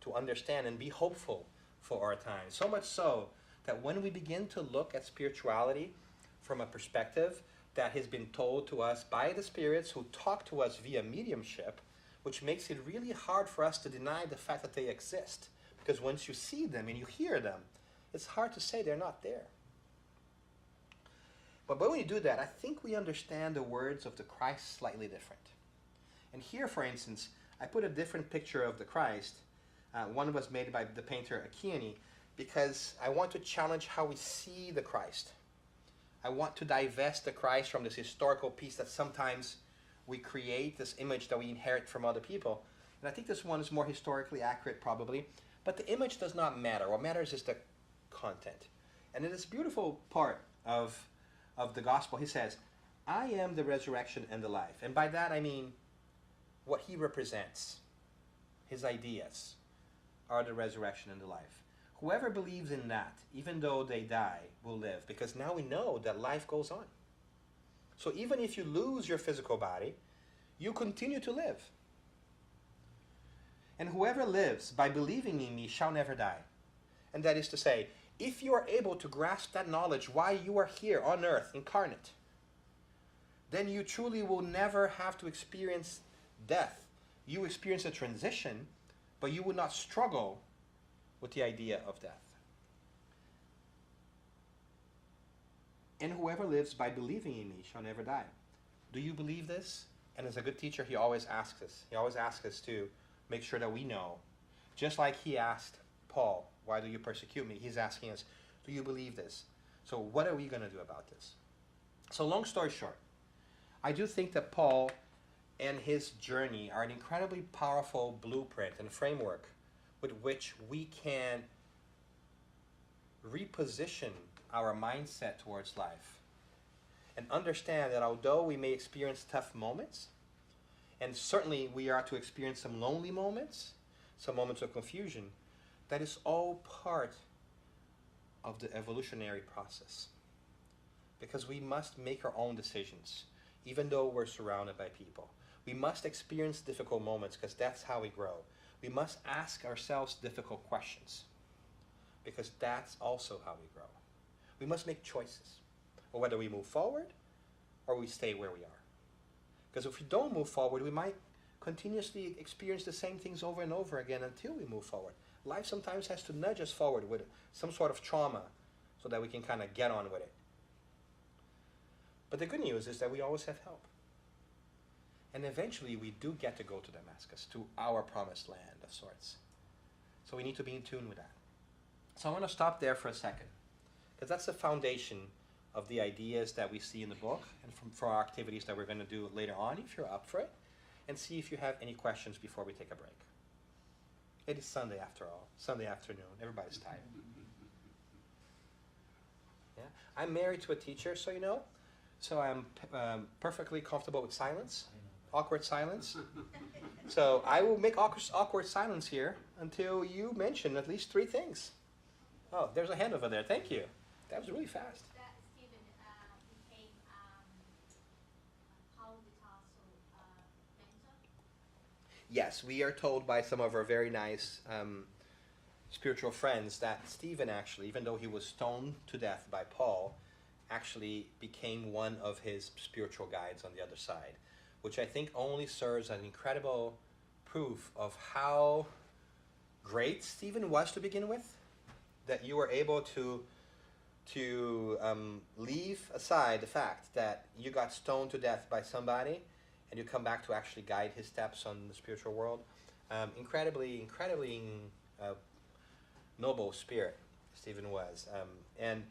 to understand and be hopeful for our time. So much so that when we begin to look at spirituality from a perspective that has been told to us by the spirits who talk to us via mediumship, which makes it really hard for us to deny the fact that they exist. Because once you see them and you hear them, it's hard to say they're not there. But when we do that, I think we understand the words of the Christ slightly different. And here, for instance, I put a different picture of the Christ. One was made by the painter Achini, because I want to challenge how we see the Christ. I want to divest the Christ from this historical piece that sometimes we create, this image that we inherit from other people. And I think this one is more historically accurate, probably. But the image does not matter. What matters is the content. And in this beautiful part of the gospel, he says, I am the resurrection and the life. And by that I mean what he represents, his ideas, are the resurrection and the life. Whoever believes in that, even though they die, will live. Because now we know that life goes on. So even if you lose your physical body, you continue to live. And whoever lives by believing in me shall never die. And that is to say, if you are able to grasp that knowledge why you are here on earth, incarnate, then you truly will never have to experience death. You experience a transition, but you will not struggle with the idea of death. And whoever lives by believing in me shall never die. Do you believe this? And as a good teacher, he always asks us. He always asks us to make sure that we know. Just like he asked Paul, why do you persecute me? He's asking us, do you believe this? So what are we going to do about this? So long story short, I do think that Paul and his journey are an incredibly powerful blueprint and framework with which we can reposition our mindset towards life and understand that although we may experience tough moments, and certainly we are to experience some lonely moments, some moments of confusion, that is all part of the evolutionary process. Because we must make our own decisions, even though we're surrounded by people. We must experience difficult moments because that's how we grow. We must ask ourselves difficult questions because that's also how we grow. We must make choices, or whether we move forward or we stay where we are. Because if we don't move forward, we might continuously experience the same things over and over again until we move forward. Life sometimes has to nudge us forward with some sort of trauma so that we can kind of get on with it. But the good news is that we always have help. And eventually we do get to go to Damascus, to our promised land of sorts. So we need to be in tune with that. So I want to stop there for a second, because that's the foundation of the ideas that we see in the book and for our activities that we're going to do later on, if you're up for it, and see if you have any questions before we take a break. It is Sunday after all, Sunday afternoon. Everybody's tired. Yeah, I'm married to a teacher, so you know. So I'm perfectly comfortable with silence, awkward silence. So I will make awkward silence here until you mention at least 3 things. Oh, there's a hand over there. Thank you. That was really fast. That Stephen became Paul the Tasso mentor. Yes, we are told by some of our very nice spiritual friends that Stephen actually, even though he was stoned to death by Paul, actually became one of his spiritual guides on the other side, which I think only serves as an incredible proof of how great Stephen was to begin with, that you were able to leave aside the fact that you got stoned to death by somebody and you come back to actually guide his steps on the spiritual world. Incredibly noble spirit Stephen was. And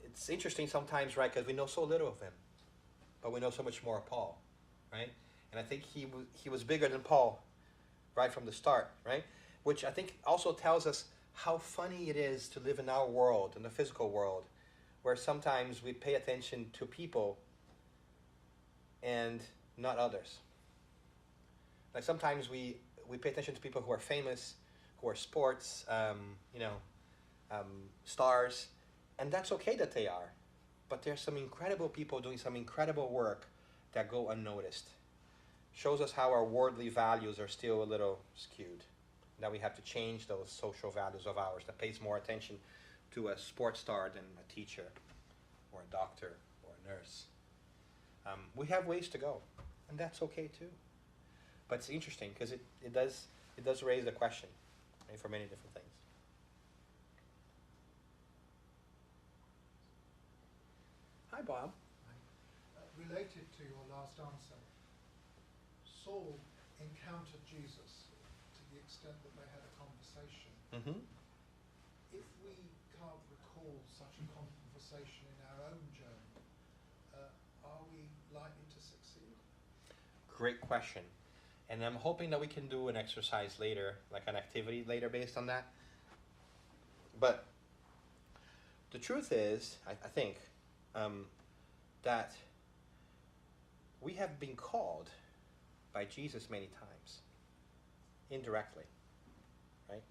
it's interesting sometimes, right, because we know so little of him, but we know so much more of Paul, right? And I think he was bigger than Paul right from the start, right? Which I think also tells us how funny it is to live in our world, in the physical world, where sometimes we pay attention to people and not others. Like sometimes we pay attention to people who are famous, who are sports, stars, and that's okay that they are. But there's some incredible people doing some incredible work that go unnoticed. Shows us how our worldly values are still a little skewed. That we have to change those social values of ours that pays more attention to a sports star than a teacher or a doctor or a nurse. We have ways to go, and that's okay too. But it's interesting because it does raise the question, right, for many different things. Hi, Bob. Related to your last answer, Saul encountered Jesus to the extent that they had a conversation. Mm-hmm. If we can't recall such a conversation in our own journey, are we likely to succeed? Great question. And I'm hoping that we can do an exercise later, like an activity later based on that. But the truth is, I think, that we have been called by Jesus many times, indirectly, right?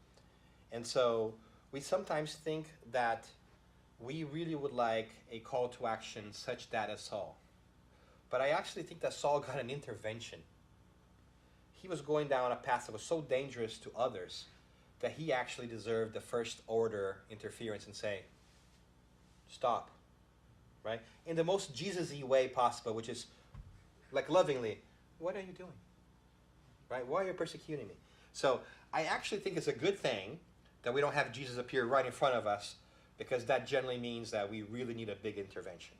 And so we sometimes think that we really would like a call to action such that as Saul. But I actually think that Saul got an intervention. He was going down a path that was so dangerous to others that he actually deserved the first order interference and say, stop, right? In the most Jesus-y way possible, which is like lovingly, what are you doing? Right? Why are you persecuting me? So I actually think it's a good thing that we don't have Jesus appear right in front of us, because that generally means that we really need a big intervention,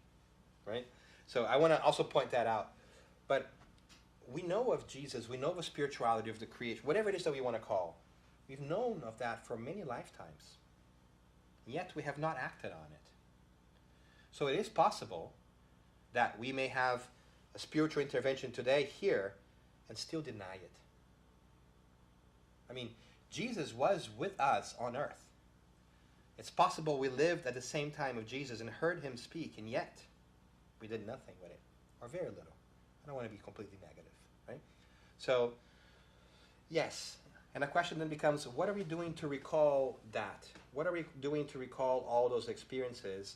right? So I want to also point that out. But we know of Jesus, we know of spirituality, of the creation, whatever it is that we want to call. We've known of that for many lifetimes. Yet we have not acted on it. So it is possible that we may have a spiritual intervention today here and still deny it. I mean, Jesus was with us on earth. It's possible we lived at the same time of Jesus and heard him speak, and yet we did nothing with it, or very little. I don't want to be completely negative, right? So, yes. And the question then becomes, what are we doing to recall that? What are we doing to recall all those experiences?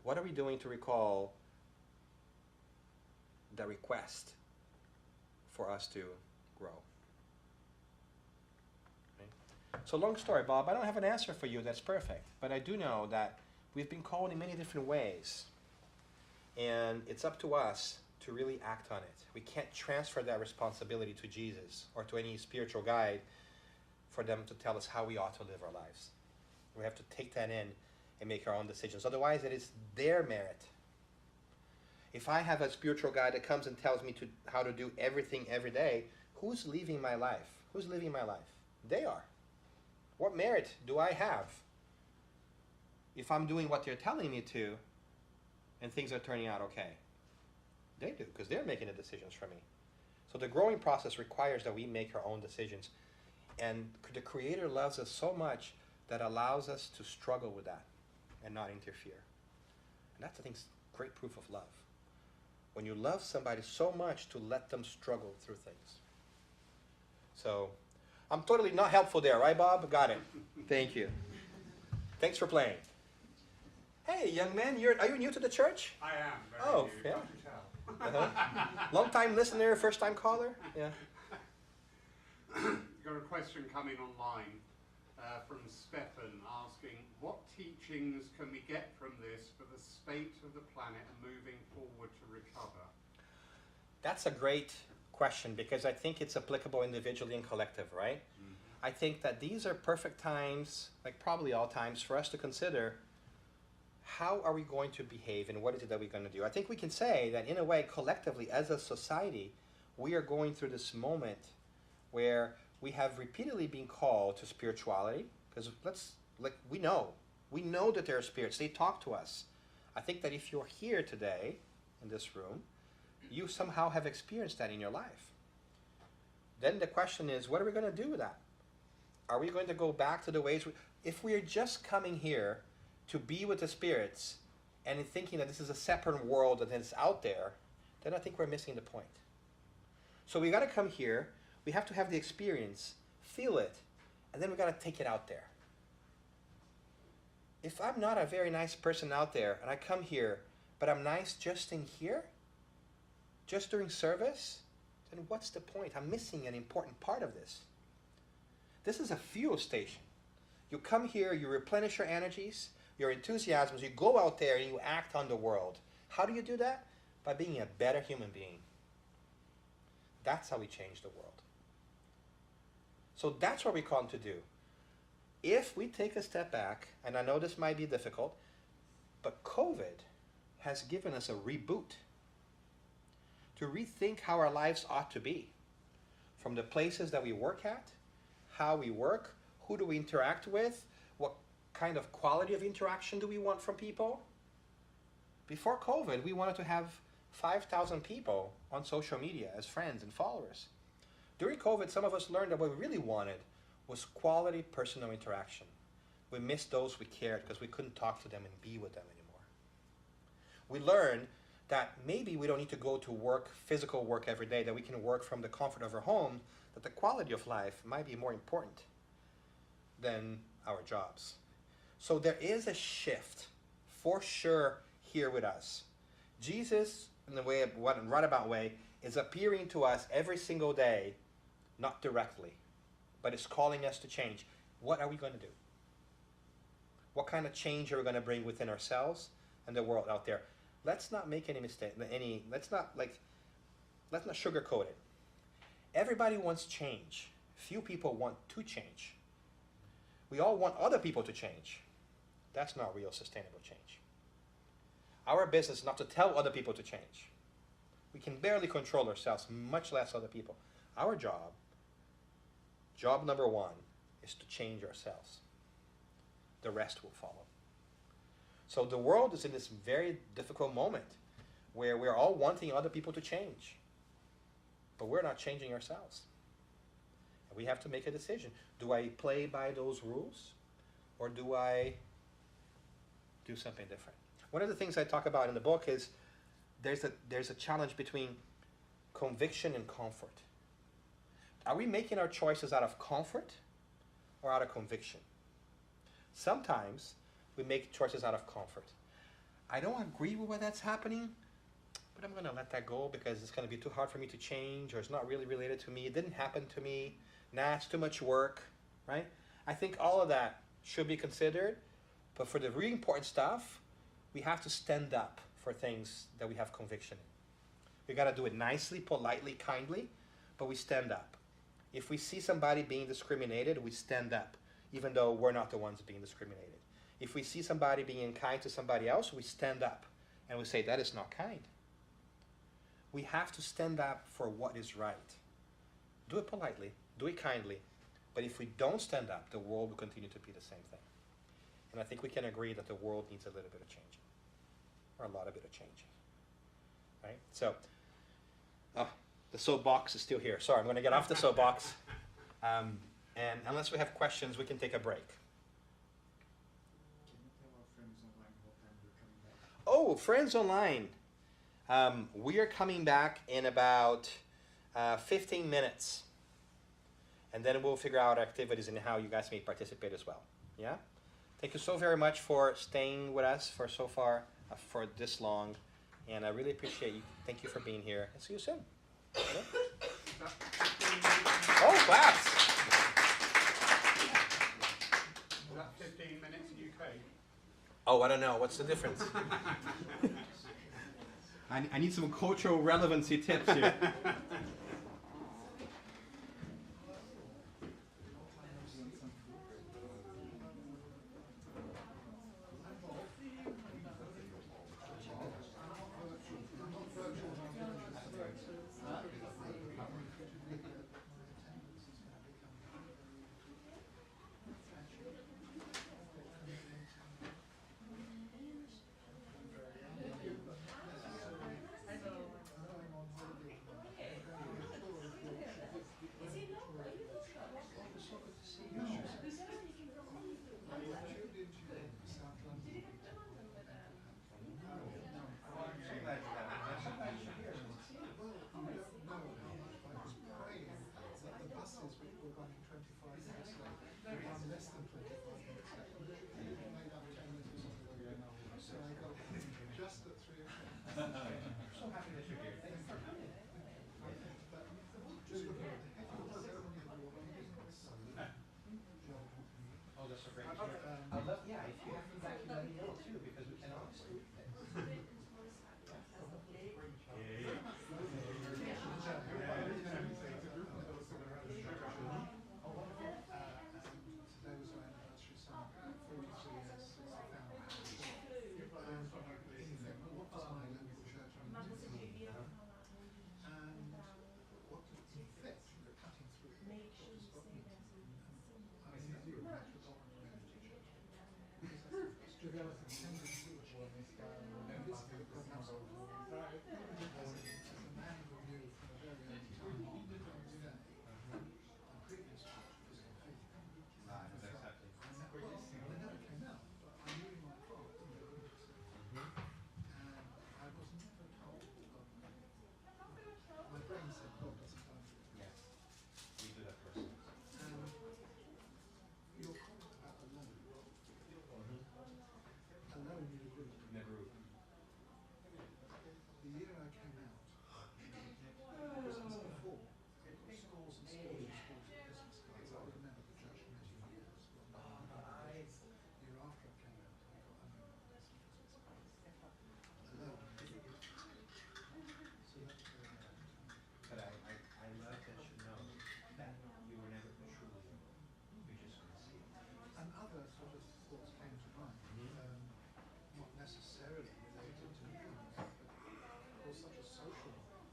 What are we doing to recall the request for us to grow? Okay. So long story, Bob. I don't have an answer for you that's perfect, but I do know that we've been called in many different ways, and it's up to us to really act on it. We can't transfer that responsibility to Jesus or to any spiritual guide for them to tell us how we ought to live our lives. We have to take that in and make our own decisions. Otherwise, it is their merit. If I have a spiritual guide that comes and tells me how to do everything every day, who's living my life? Who's living my life? They are. What merit do I have if I'm doing what they're telling me to and things are turning out okay? They do, because they're making the decisions for me. So the growing process requires that we make our own decisions. And the Creator loves us so much that allows us to struggle with that and not interfere. And that's, I think, great proof of love. When you love somebody so much to let them struggle through things. So, I'm totally not helpful there, right, Bob? Got it. Thank you. Thanks for playing. Hey, young man, are you new to the church? I am. Oh, new, yeah. can't you tell? Long-time listener, first-time caller? Yeah. Got a question coming online from Stefan asking, what teachings can we get from this for the state of the planet and moving forward to recover? That's a great question, because I think it's applicable individually and collective, right? Mm-hmm. I think that these are perfect times, like probably all times, for us to consider how are we going to behave and what is it that we're going to do. I think we can say that in a way, collectively, as a society, we are going through this moment where we have repeatedly been called to spirituality, because we know that there are spirits. They talk to us. I think that if you're here today in this room, you somehow have experienced that in your life. Then the question is, what are we going to do with that? Are we going to go back to the ways if we are just coming here to be with the spirits and thinking that this is a separate world that is out there, then I think we're missing the point. So we got to come here. We have to have the experience, feel it, and then we got to take it out there. If I'm not a very nice person out there and I come here, but I'm nice just in here, just during service, then what's the point? I'm missing an important part of this. This is a fuel station. You come here, you replenish your energies, your enthusiasms, you go out there and you act on the world. How do you do that? By being a better human being. That's how we change the world. So that's what we come to do. If we take a step back, and I know this might be difficult, but COVID has given us a reboot to rethink how our lives ought to be. From the places that we work at, how we work, who do we interact with, what kind of quality of interaction do we want from people. Before COVID, we wanted to have 5,000 people on social media as friends and followers. During COVID, some of us learned that what we really wanted was quality personal interaction. We missed those we cared because we couldn't talk to them and be with them anymore. We learned that maybe we don't need to go to work, physical work every day, that we can work from the comfort of our home, that the quality of life might be more important than our jobs. So there is a shift for sure here with us. Jesus, in the way, roundabout way, is appearing to us every single day, not directly, but is calling us to change. What are we going to do? What kind of change are we going to bring within ourselves and the world out there? Let's not make any mistake. Let's not sugarcoat it. Everybody wants change. Few people want to change. We all want other people to change. That's not real sustainable change. Our business is not to tell other people to change. We can barely control ourselves, much less other people. Our job number one, is to change ourselves. The rest will follow. So the world is in this very difficult moment where we're all wanting other people to change, but we're not changing ourselves. And we have to make a decision. Do I play by those rules, or do I do something different? One of the things I talk about in the book is there's a challenge between conviction and comfort. Are we making our choices out of comfort or out of conviction? Sometimes we make choices out of comfort. I don't agree with why that's happening, but I'm going to let that go because it's going to be too hard for me to change, or it's not really related to me. It didn't happen to me. Nah, it's too much work, right? I think all of that should be considered, but for the really important stuff, we have to stand up for things that we have conviction in. We got to do it nicely, politely, kindly, but we stand up. If we see somebody being discriminated, we stand up, even though we're not the ones being discriminated. If we see somebody being unkind to somebody else, we stand up and we say, that is not kind. We have to stand up for what is right. Do it politely, do it kindly, but if we don't stand up, the world will continue to be the same thing. And I think we can agree that the world needs a little bit of changing, or a lot of bit of changing, right? So, the soapbox is still here. Sorry, I'm going to get off the soapbox. And unless we have questions, we can take a break. Can you tell our friends online what time you're coming back? Oh, friends online. We are coming back in about 15 minutes. And then we'll figure out activities and how you guys may participate as well. Yeah? Thank you so very much for staying with us for so far, for this long. And I really appreciate you. Thank you for being here. And see you soon. Yeah? Oh, claps. Is that 15 minutes UK? Oh, I don't know. What's the difference? I need some cultural relevancy tips here.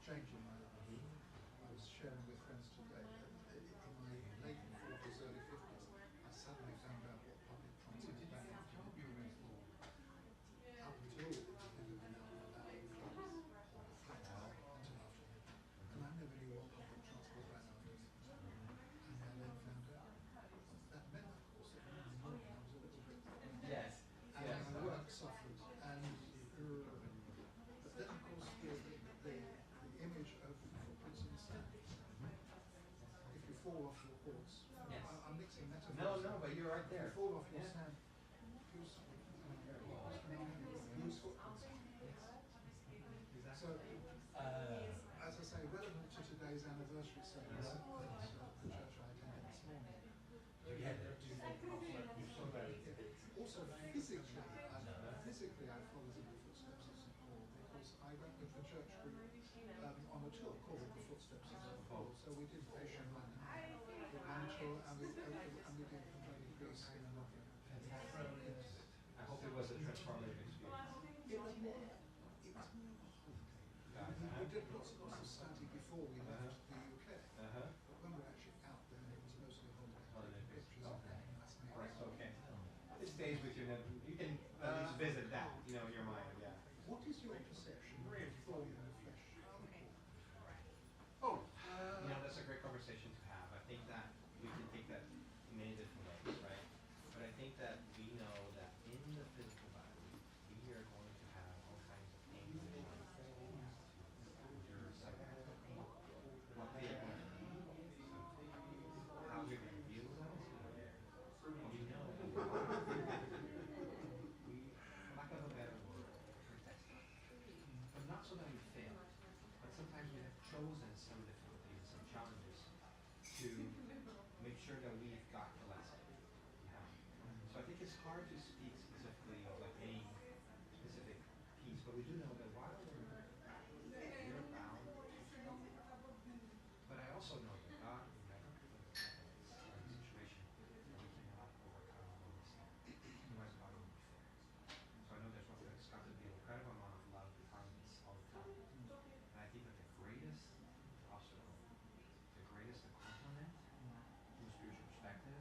changing my life. I was sharing with friends today that in my late 40s, early 50s, I suddenly found out what public transport meant during war. Up until it had never been allowed in clubs or flats until after midnight. And I never knew what public transport ran after midnight. And I then found out. That meant, of course, that in the morning I was a little bit Yes. and my work suffered. And but then, of course, the image of footprints in the sand. If you fall off your horse, Yes. I'm mixing metaphors. No, but you're right there. If you fall off your Yeah. sand, whose footprints? So, as I say, relevant to today's anniversary service at the church I attended this morning. Also, physically, I followed in the footsteps of St. Paul because I went with the church group on a tour called The Footsteps of St. Paul. So we did Asia Minor, the Roman tour, and we did complaining Greece in another. I hope it was a transformative experience. It was more. We did lots of study before we left the UK, but when we were actually out there, it was mostly holiday pictures of nice Right, neighbours. okay. It stays with you. You can at least visit that, in your mind. Yeah. What is your perception of the thorn in the flesh? Oh, that's a great conversation to have. I think that we can take that in many different ways, right? But I think that we know that in the physical body, we are going to have all kinds of things that are going to endure psychologically. What they are going to be, how we're going to deal with them. And we know that we, for lack of a better word, protect them. But not so that we fail. But sometimes we have chosen some difficulties, some challenges to make sure that we've got the lesson. Yeah. So I think it's hard to speak specifically of like any specific piece, but we do know that while we're bound to fail, but I also know that God will never put us in a situation that we cannot overcome or withstand. Otherwise, God will be fair. So I know there's got to be an incredible amount of love behind this all the time. And I think that the greatest obstacle, the greatest accompaniment from a spiritual perspective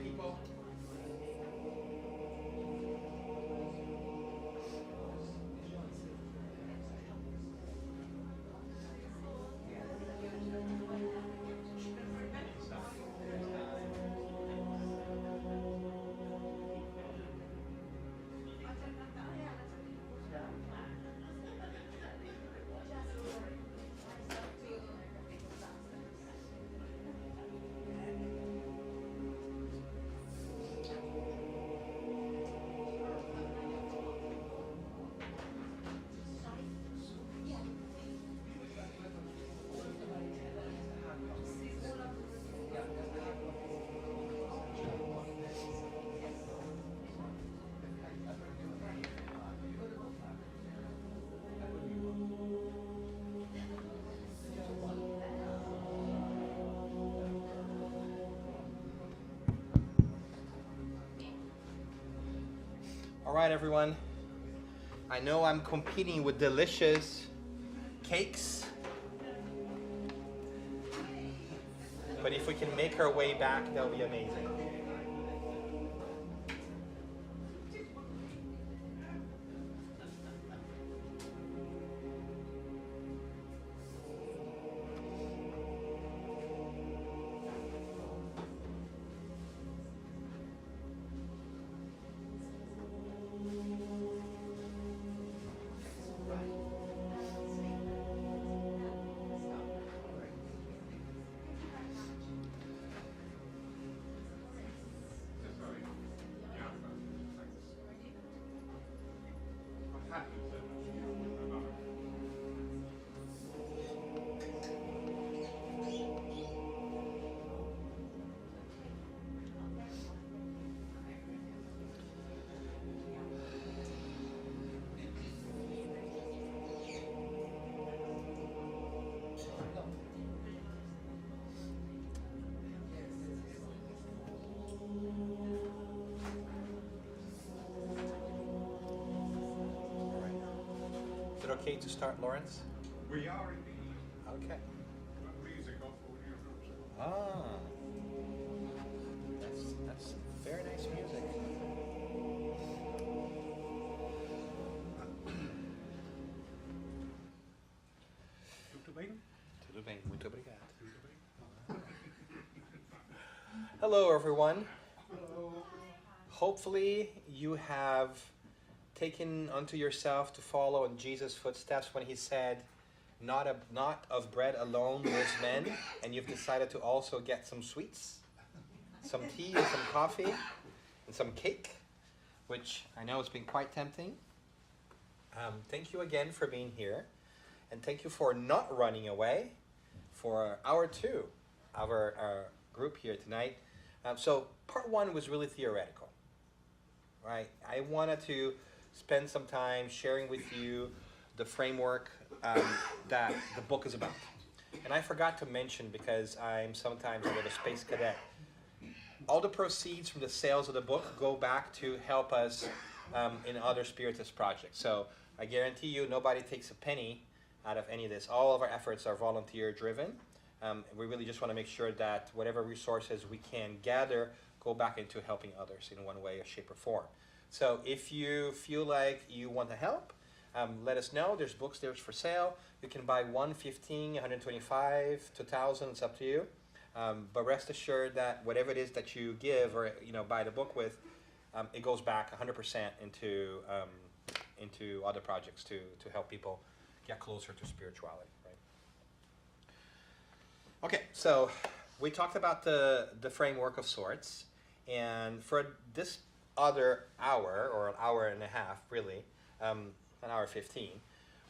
people. All right, everyone. I know I'm competing with delicious cakes, but if we can make our way back, that'll be amazing. Is it okay to start, Lawrence? We are indeed. Okay. Music off audio. Ah, that's very nice music. Tudo bem? Tudo bem, muito obrigado. Hello, everyone. Hello. Hopefully, you have taken unto yourself to follow in Jesus' footsteps when he said, not of bread alone lives man, and you've decided to also get some sweets, some tea and some coffee, and some cake, which I know has been quite tempting. Thank you again for being here, and thank you for not running away for hour 2 of our group here tonight. So part 1 was really theoretical, right? I wanted to spend some time sharing with you the framework that the book is about. And I forgot to mention, because I'm sometimes a little space cadet, all the proceeds from the sales of the book go back to help us in other Spiritist projects. So I guarantee you nobody takes a penny out of any of this. All of our efforts are volunteer driven. We really just want to make sure that whatever resources we can gather go back into helping others in one way, or shape, or form. So if you feel like you want to help, let us know. There's books there for sale. You can buy 115, 125, 2,000. It's up to you. But rest assured that whatever it is that you give or buy the book with, it goes back 100% into other projects to help people get closer to spirituality. Right? Okay, so we talked about the framework of sorts, and for this other hour, or an hour and a half, really, an hour 15.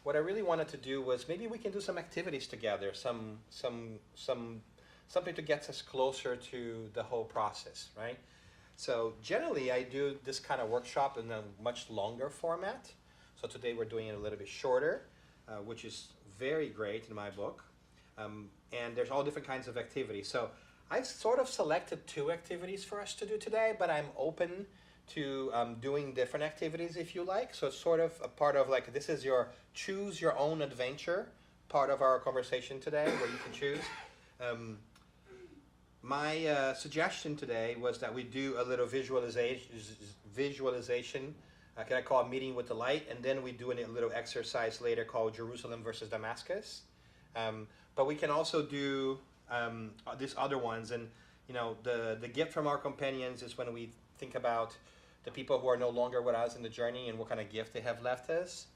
What I really wanted to do was maybe we can do some activities together, something to get us closer to the whole process, right? So generally, I do this kind of workshop in a much longer format. So today we're doing it a little bit shorter, which is very great in my book. And there's all different kinds of activities. So I've sort of selected 2 activities for us to do today, but I'm open to doing different activities if you like. So it's sort of a part of, like, this is your choose your own adventure part of our conversation today, where you can choose. my suggestion today was that we do a little visualization. Can I call it meeting with the light? And then we do a little exercise later called Jerusalem versus Damascus. But we can also do these other ones. And you know, the gift from our companions is when we think about the people who are no longer with us in the journey and what kind of gift they have left us.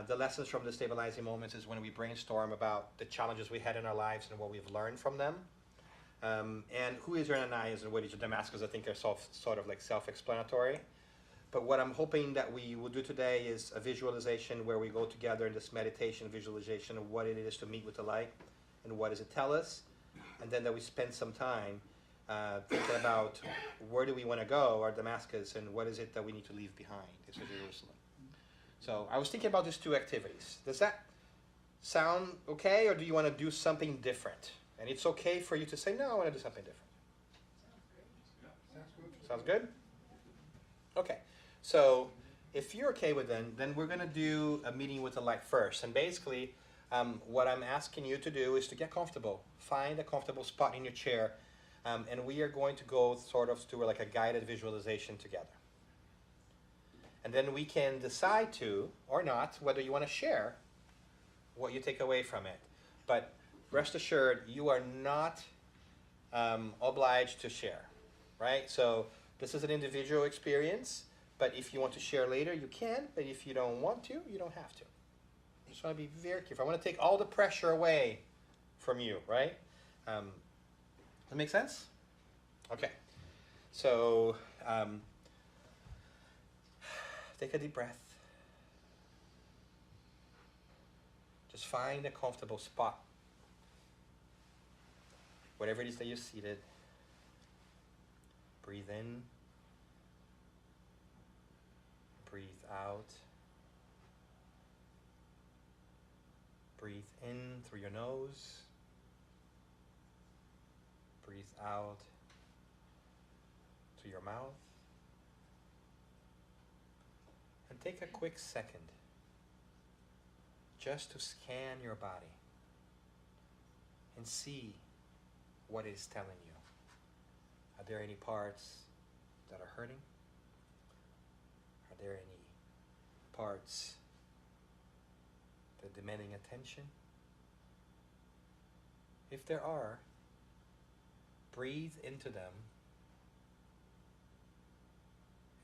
The lessons from the stabilizing moments is when we brainstorm about the challenges we had in our lives and what we've learned from them. And who is Ananias and what is Damascus, I think are sort of like self-explanatory. But what I'm hoping that we will do today is a visualization where we go together in this meditation visualization of what it is to meet with the light and what does it tell us. And then that we spend some time thinking about where do we want to go, our Damascus, and what is it that we need to leave behind. It's Jerusalem. So I was thinking about these two activities. Does that sound okay, or do you want to do something different? And it's okay for you to say, no, I want to do something different. Sounds good. Sounds good? Okay. So if you're okay with it, then we're going to do a meeting with the light first. And basically, what I'm asking you to do is to get comfortable. Find a comfortable spot in your chair. And we are going to go sort of through like a guided visualization together. And then we can decide to, or not, whether you want to share what you take away from it. But rest assured, you are not obliged to share, right? So this is an individual experience, but if you want to share later, you can. But if you don't want to, you don't have to. I just want to be very careful. I want to take all the pressure away from you, right? Does that make sense? Okay. So take a deep breath. Just find a comfortable spot. Whatever it is that you're seated. Breathe in. Breathe out. Breathe in through your nose. Breathe out to your mouth. And take a quick second just to scan your body and see what it is telling you. Are there any parts that are hurting? Are there any parts that are demanding attention? If there are, breathe into them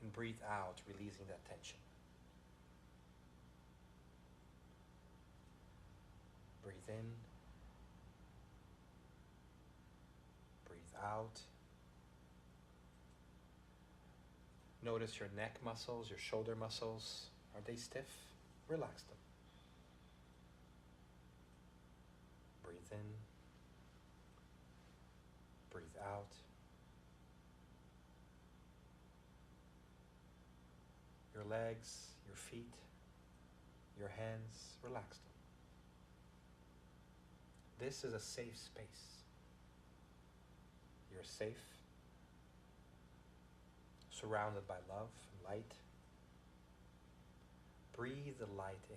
and breathe out, releasing that tension. Breathe in. Breathe out. Notice your neck muscles, your shoulder muscles. Are they stiff? Relax them. Breathe in. Breathe out. Your legs, your feet, your hands, relax them. This is a safe space. You're safe, surrounded by love and light. Breathe the light in.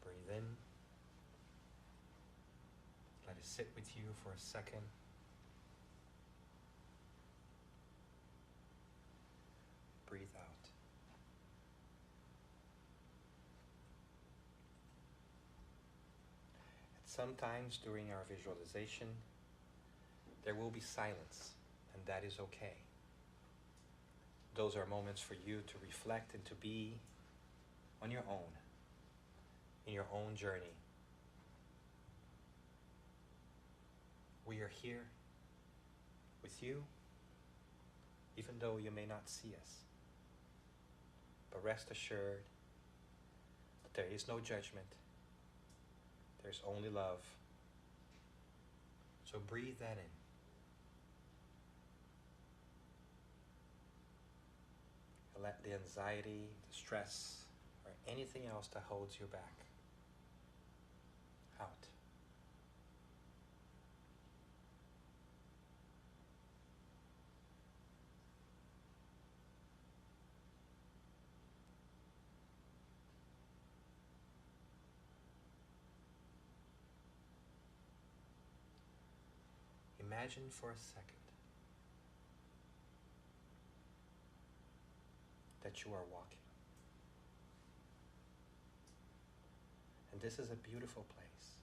Breathe in. Let it sit with you for a second. Breathe out. Sometimes during our visualization, there will be silence, and that is okay. Those are moments for you to reflect and to be on your own, in your own journey. We are here with you, even though you may not see us. But rest assured that there is no judgment. There's only love. So breathe that in. And let the anxiety, the stress, or anything else that holds you back out. imagine for a second that you are walking. And this is a beautiful place.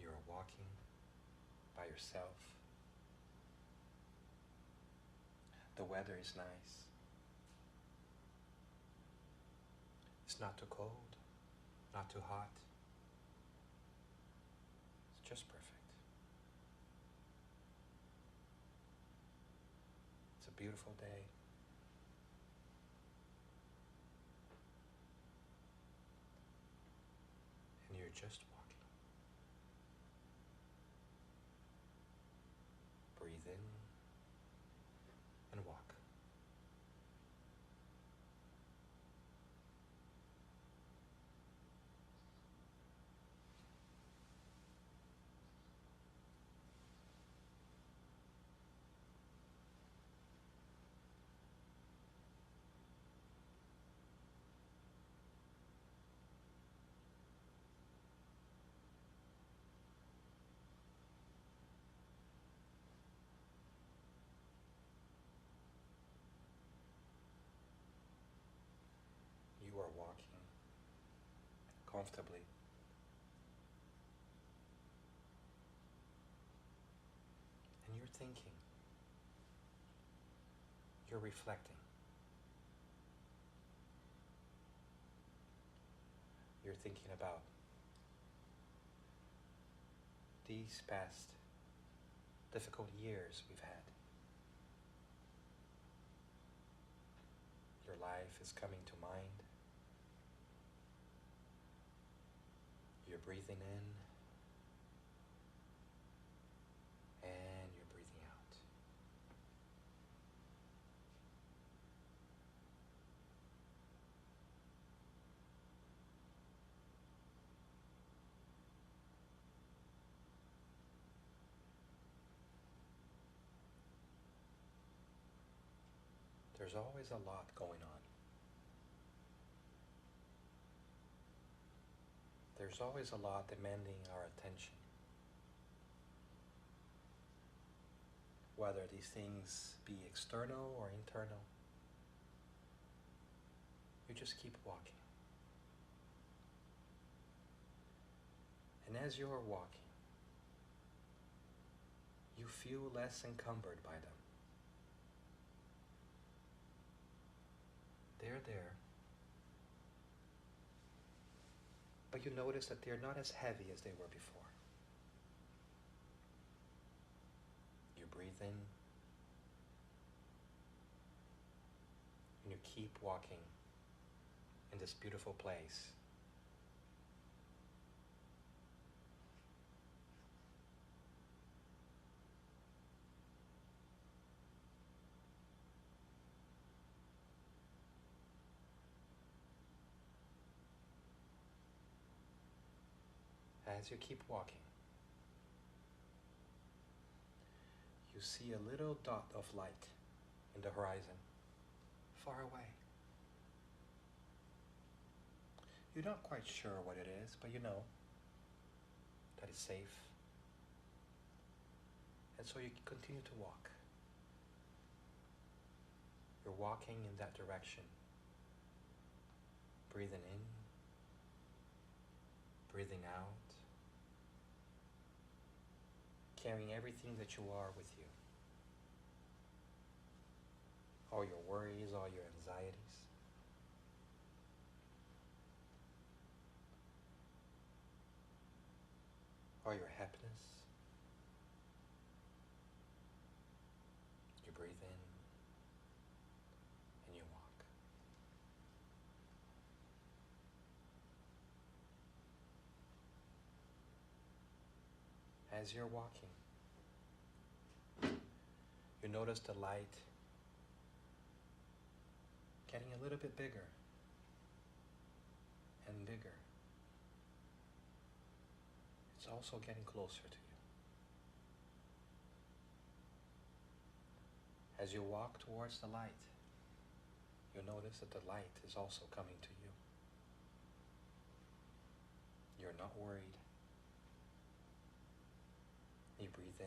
You are walking by yourself. The weather is nice. It's not too cold, not too hot. It's just perfect. It's a beautiful day. And you're just walking. Breathe in and walk. You are walking comfortably. And you're thinking. You're reflecting. You're thinking about these past difficult years we've had. Your life is coming to mind. You're breathing in and you're breathing out. There's always a lot going on. There's always a lot demanding our attention. Whether these things be external or internal, you just keep walking. And as you're walking, you feel less encumbered by them. They're there. But you notice that they're not as heavy as they were before. You breathe in and you keep walking in this beautiful place. As you keep walking, you see a little dot of light in the horizon, far away. You're not quite sure what it is, but you know that it's safe. And so you continue to walk. You're walking in that direction, breathing in, breathing out, carrying everything that you are with you. All your worries, all your anxieties. All your happiness. You breathe in and you walk. As you're walking, you notice the light getting a little bit bigger and bigger. It's also getting closer to you. As you walk towards the light, you notice that the light is also coming to you. You're not worried. You breathe in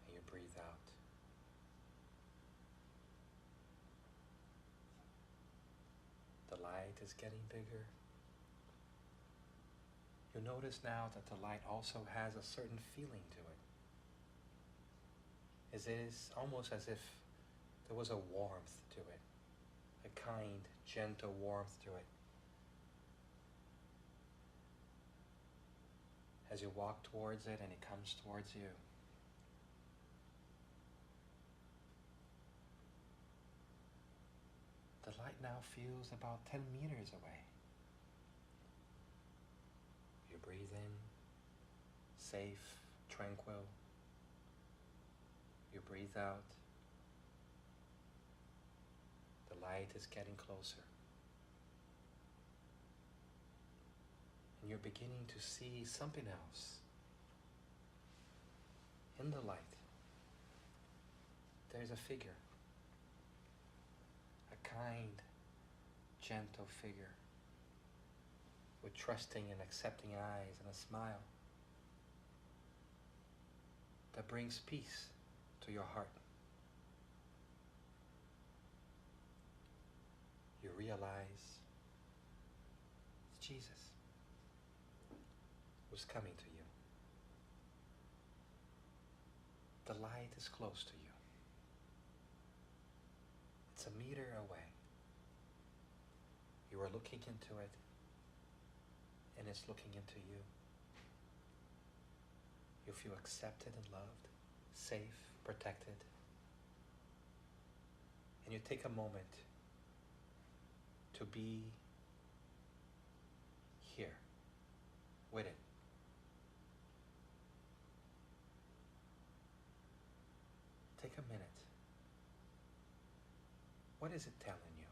and you breathe out. The light is getting bigger. You notice now that the light also has a certain feeling to it. It is almost as if there was a warmth to it, a kind, gentle warmth to it. As you walk towards it and it comes towards you, the light now feels about 10 meters away. You breathe in, safe, tranquil. You breathe out. The light is getting closer. And you're beginning to see something else. In the light, there's a figure. A kind, gentle figure with trusting and accepting eyes and a smile that brings peace to your heart. You realize it's Jesus who's coming to you. The light is close to you. It's a meter away. You are looking into it, and it's looking into you. You feel accepted and loved, safe, protected. And you take a moment to be here with it. Take a minute. What is it telling you?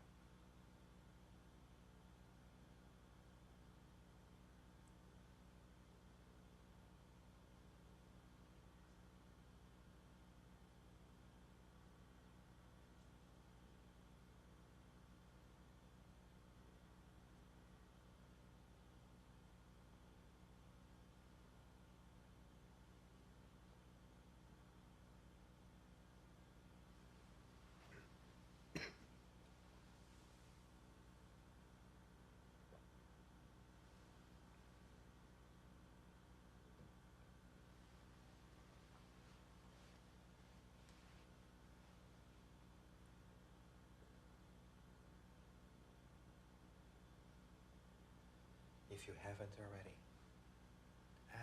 If you haven't already,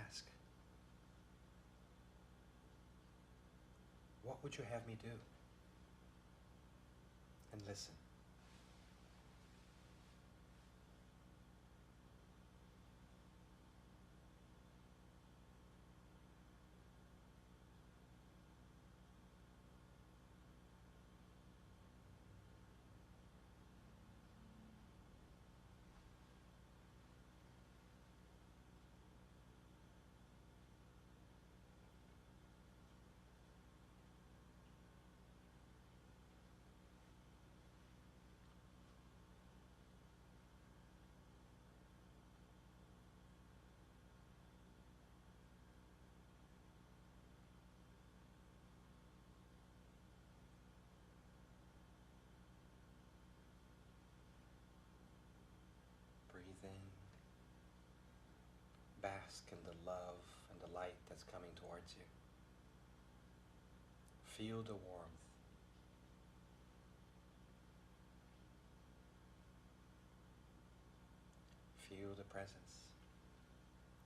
ask. What would you have me do? And listen. Breathe in. Bask in the love and the light that's coming towards you. Feel the warmth. Feel the presence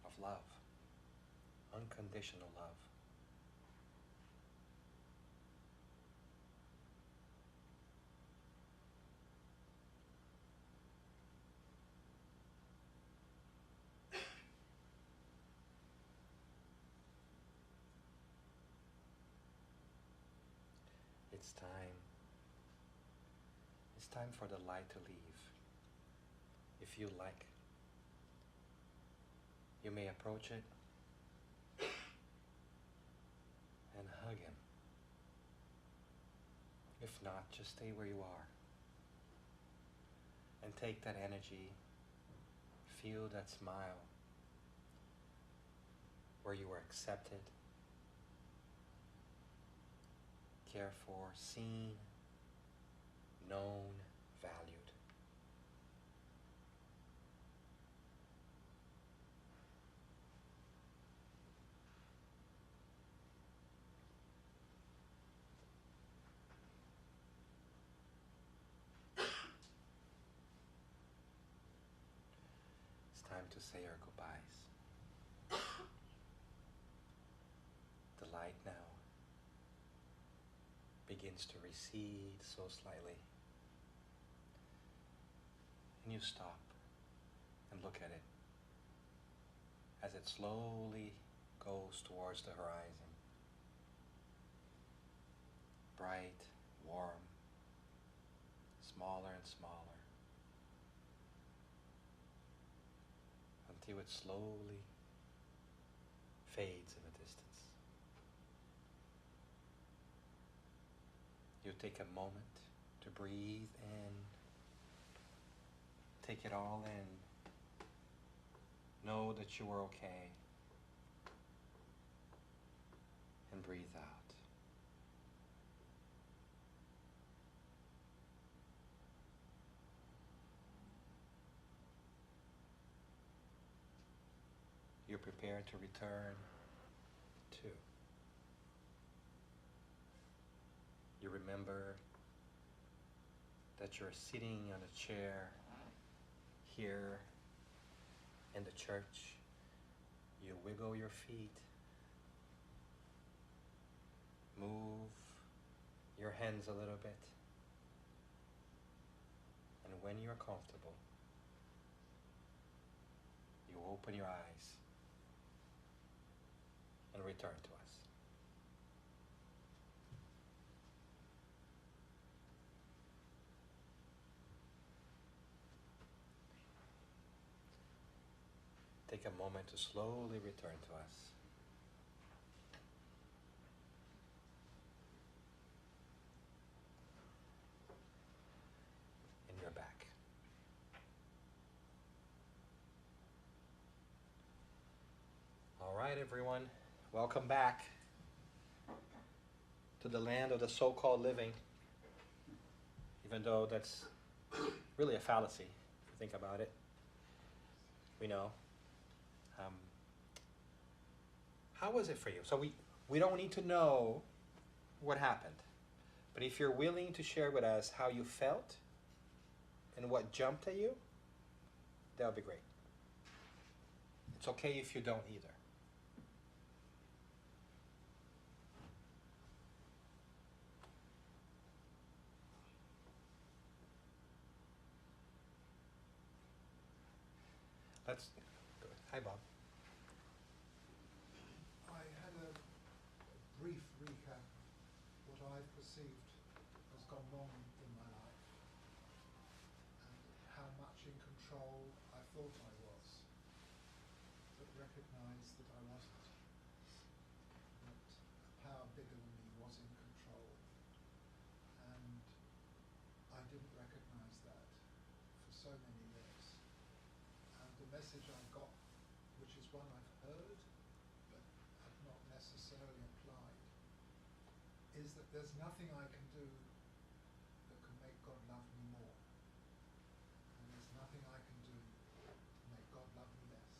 of love, unconditional love. It's time. It's time for the light to leave. If you like, you may approach it and hug him. If not, just stay where you are and take that energy feel that smile where you were accepted, cared for, seen, known, valued. It's time to say our goodbyes. The light now begins to recede so slightly. And you stop and look at it as it slowly goes towards the horizon. Bright, warm, smaller and smaller, until it slowly fades in the distance. You take a moment to breathe in, take it all in, know that you are okay, and breathe out. You're prepared to return to. You remember that you're sitting on a chair here in the church. You wiggle your feet, move your hands a little bit, and when you're comfortable, you open your eyes and return to us. Take a moment to slowly return to us. And you're back. All right, everyone. Welcome back to the land of the so-called living, even though that's really a fallacy, if you think about it. We know. How was it for you? So we don't need to know what happened, but if you're willing to share with us how you felt and what jumped at you, that would be great. It's okay if you don't either. Let's go. Hi, Bob. I had a brief recap of what I perceived has gone wrong in my life and how much in control I thought I was, but recognised that I wasn't. That a power bigger than me was in control, and I didn't recognise that for so many years. And the message I got, which is one I've heard but have not necessarily applied, is that there's nothing I can do that can make God love me more. And there's nothing I can do to make God love me less.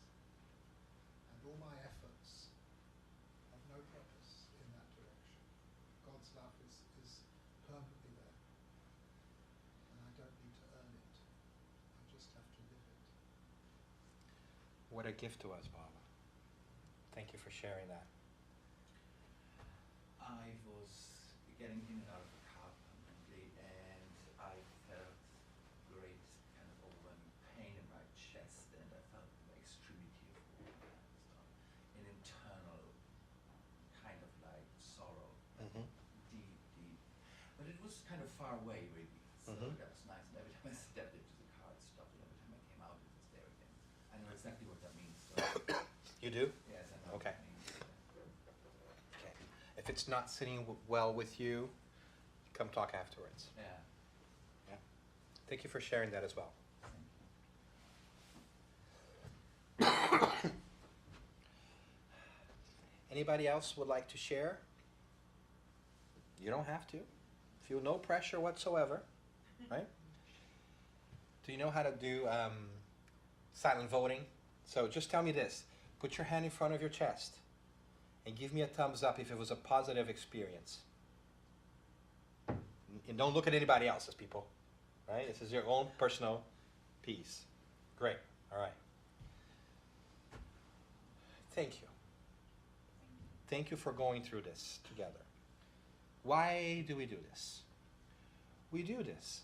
And all my efforts have no purpose in that direction. God's love is permanently there. And I don't need to earn it. I just have to live it. What a gift to us, Bob. Thank you for sharing that. I was getting in and out of the car permanently, and I felt great kind of overwhelming pain in my chest, and I felt extremely tearful and stuff. An internal kind of like sorrow, Mm-hmm. deep, deep. But it was kind of far away, really. So Mhm. that was nice. And every time I stepped into the car, it stopped, and every time I came out, it was there again. I know exactly what that means. So You do? yes, I know Okay. what that means. Okay. If it's not sitting well with you, come talk afterwards. Yeah. Yeah. Thank you for sharing that as well. Thank you. Anybody else would like to share? You don't have to. Feel no pressure whatsoever, right? Do you know how to do silent voting? So just tell me this. Put your hand in front of your chest and give me a thumbs up if it was a positive experience. And don't look at anybody else's, people. Right? This is your own personal piece. Great. All right. Thank you. Thank you for going through this together. Why do we do this? We do this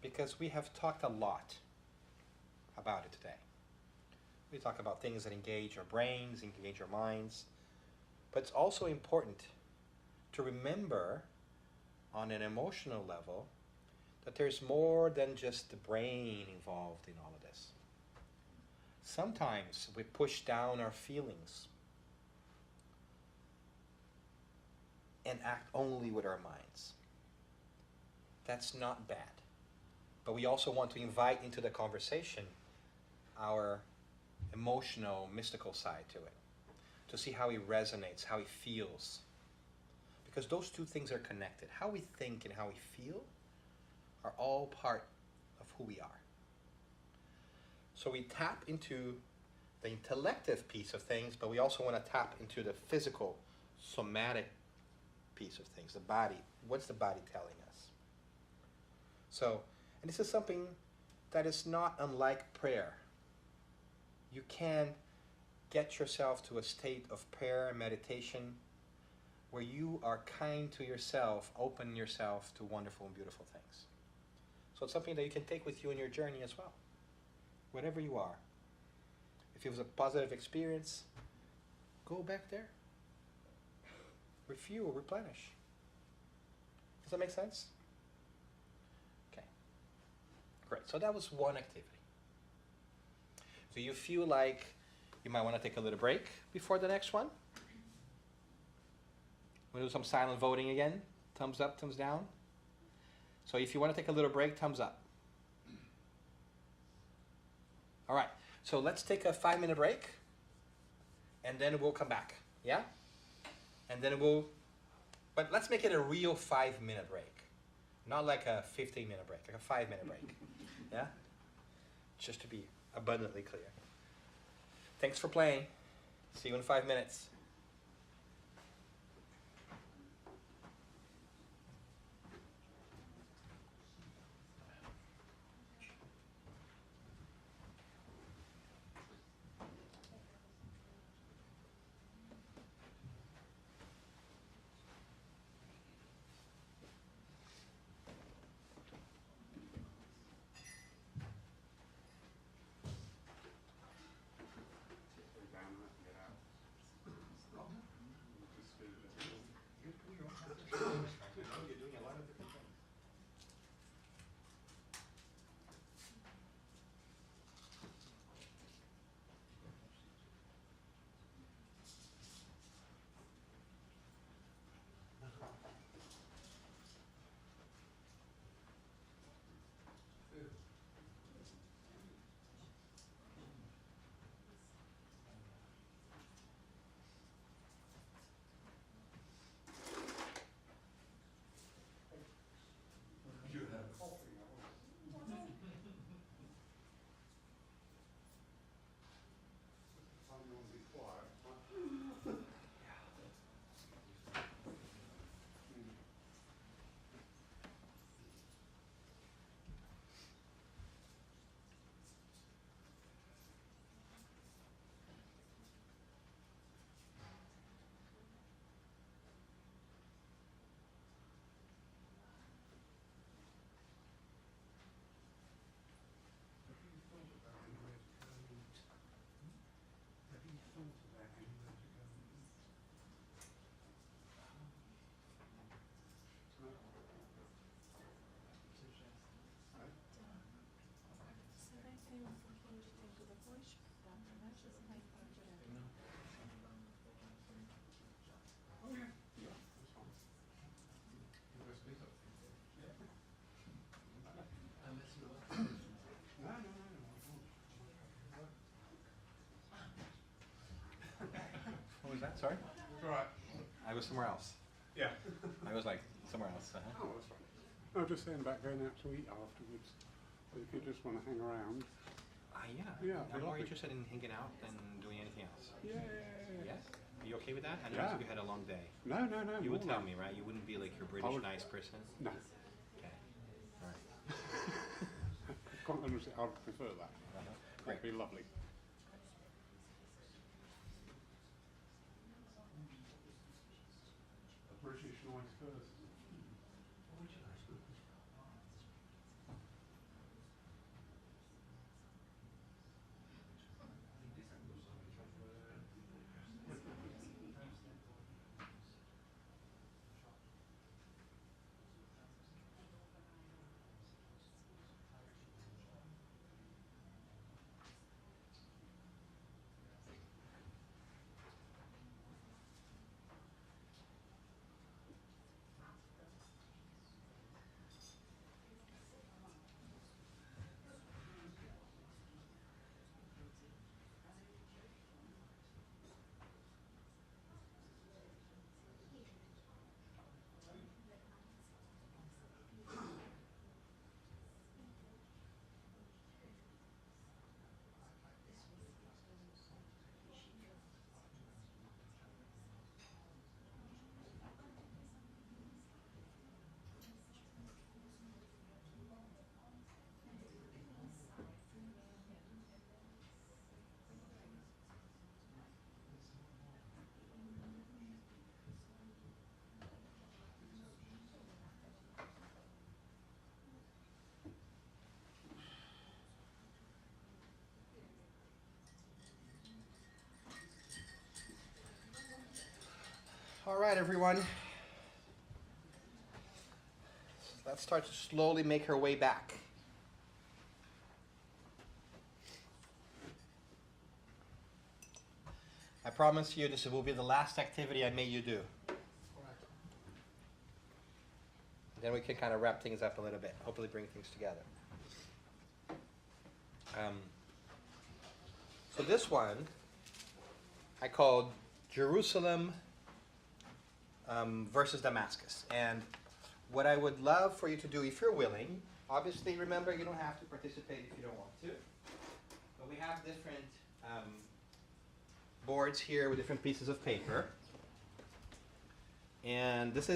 because we have talked a lot about it today. We talk about things that engage our brains, engage our minds. But it's also important to remember on an emotional level that there's more than just the brain involved in all of this. Sometimes we push down our feelings and act only with our minds. That's not bad. But we also want to invite into the conversation our emotional, mystical side to it, to see how he resonates, how he feels. Because those two things are connected. How we think and how we feel are all part of who we are. So we tap into the intellective piece of things, but we also want to tap into the physical, somatic piece of things, the body. What's the body telling us? So, and this is something that is not unlike prayer. You can get yourself to a state of prayer and meditation where you are kind to yourself, open yourself to wonderful and beautiful things. So it's something that you can take with you in your journey as well, whatever you are. If it was a positive experience, go back there. Refuel, replenish. Does that make sense? Okay. Great. So that was one activity. Do you feel like you might want to take a little break before the next one? We'll do some silent voting again. Thumbs up, thumbs down. So if you want to take a little break, thumbs up. All right. So let's take a 5-minute break, and then we'll come back. Yeah? And then but let's make it a real 5-minute break. Not like a 15-minute break, like a 5-minute break. Yeah? Just to be abundantly clear. Thanks for playing. See you in 5 minutes. What was that? Sorry? That's all right. I was somewhere else. Yeah. I was like somewhere else. Oh, that's fine. I was just saying about going out to eat afterwards. So if you just want to hang around. Yeah. Yeah, I'm more lovely. interested in hanging out than doing anything else. Yeah. Yes? Are you okay with that? I know Yeah. you had a long day. No. You would more tell than- me, right? You wouldn't be like your British would- nice person. No. Okay. All right. Quite honestly, I'd prefer that. Great. That'd be lovely. A British nice person. All right, everyone. Let's start to slowly make our way back. I promise you this will be the last activity I made you do. Then we can kind of wrap things up a little bit, hopefully bring things together. So this one I called Jerusalem versus Damascus. And what I would love for you to do, if you're willing, obviously remember you don't have to participate if you don't want to, but we have different boards here with different pieces of paper. And let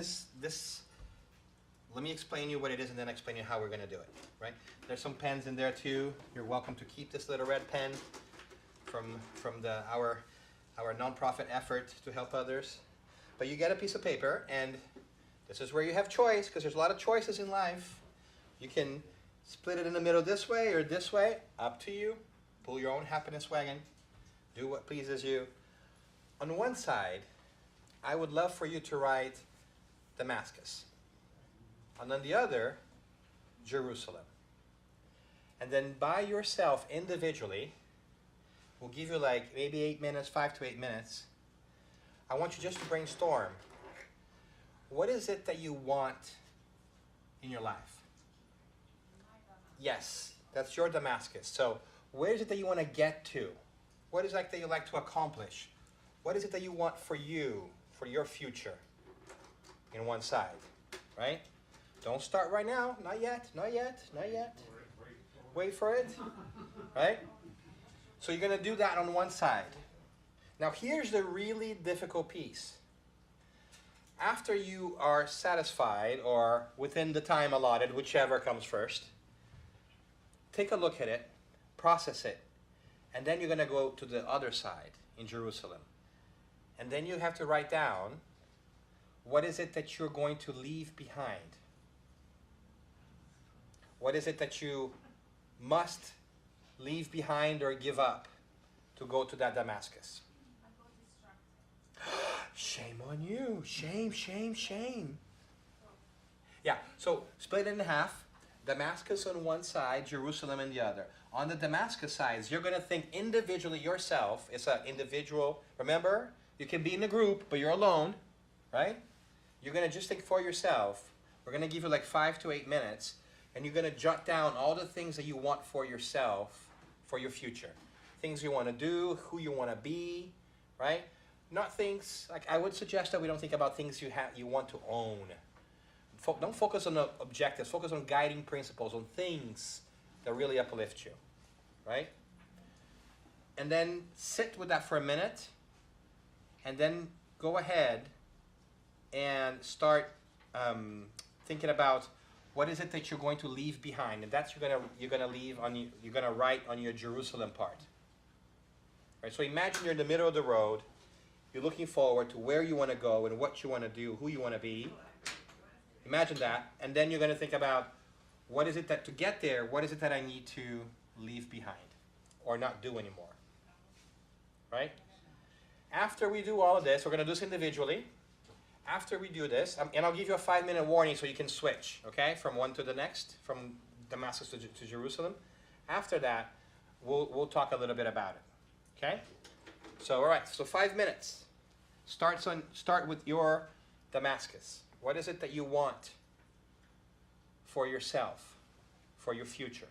me explain you what it is and then explain you how we're going to do it, right? There's some pens in there too. You're welcome to keep this little red pen from our nonprofit effort to help others. But you get a piece of paper, and this is where you have choice, because there's a lot of choices in life. You can split it in the middle this way or this way, up to you. Pull your own happiness wagon. Do what pleases you. On one side, I would love for you to write Damascus. And on the other, Jerusalem. And then by yourself, individually, we'll give you like maybe 8 minutes, 5 to 8 minutes. I want you just to brainstorm. What is it that you want in your life? Yes, that's your Damascus. So where is it that you want to get to? What is it that you like to accomplish? What is it that you want for you, for your future? In one side, right? Don't start right now. Not yet, not yet, not yet. Wait for it, right? So you're going to do that on one side. Now here's the really difficult piece. After you are satisfied, or within the time allotted, whichever comes first, take a look at it, process it, and then you're going to go to the other side in Jerusalem. And then you have to write down, what is it that you're going to leave behind? What is it that you must leave behind or give up to go to that Damascus? Shame on you. Shame, shame, shame. Yeah, so split it in half. Damascus on one side, Jerusalem on the other. On the Damascus sides, you're going to think individually yourself. It's an individual. Remember, you can be in a group, but you're alone, right? You're going to just think for yourself. We're going to give you like 5 to 8 minutes, and you're going to jot down all the things that you want for yourself, for your future. Things you want to do, who you want to be, right? Not things, like I would suggest that we don't think about things you want to own. Don't focus on the objectives, focus on guiding principles, on things that really uplift you, right? And then sit with that for a minute, and then go ahead and start thinking about what is it that you're going to leave behind, and that's you're gonna write on your Jerusalem part. Right? So imagine you're in the middle of the road, you're looking forward to where you want to go and what you want to do, who you want to be. Imagine that, and then you're going to think about what is it that to get there, what is it that I need to leave behind or not do anymore. Right? After we do all of this, we're going to do this individually. After we do this, and I'll give you a 5-minute warning so you can switch, okay, from one to the next, from Damascus to Jerusalem. After that, we'll talk a little bit about it, okay? So, all right, so 5 minutes. Start with your Damascus. What is it that you want for yourself, for your future?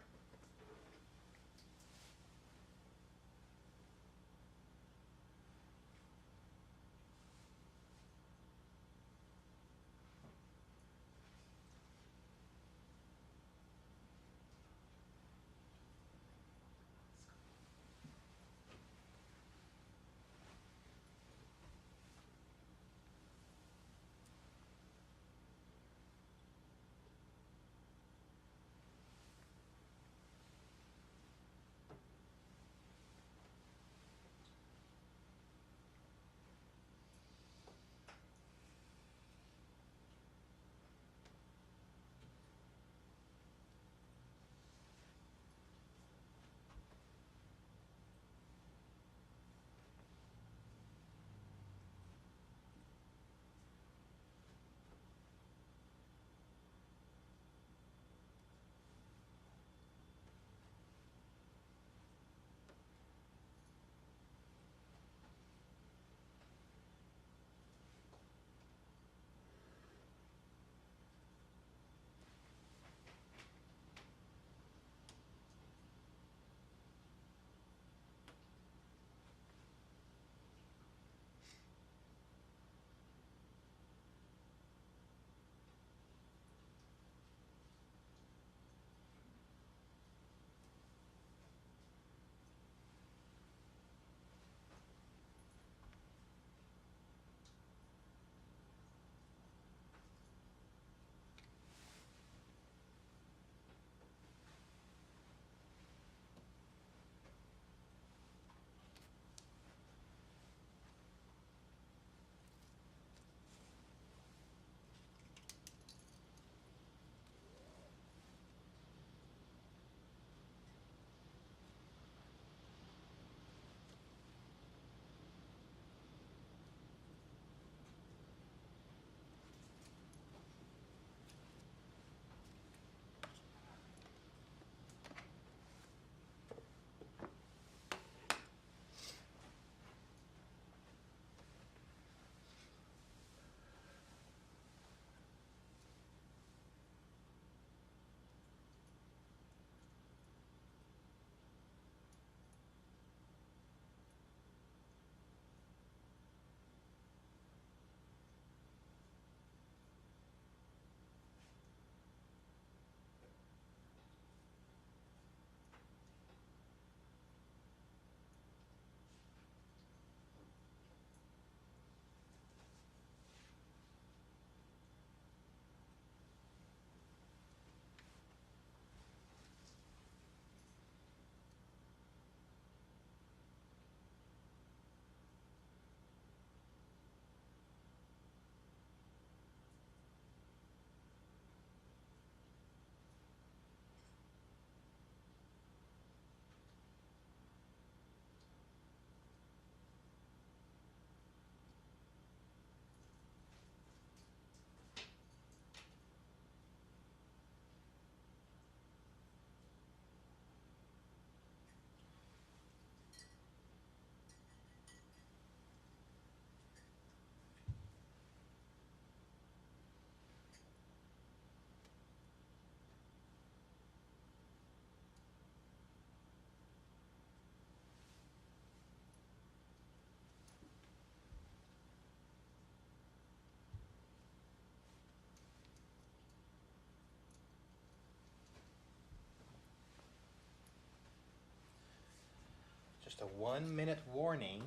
a 1 minute warning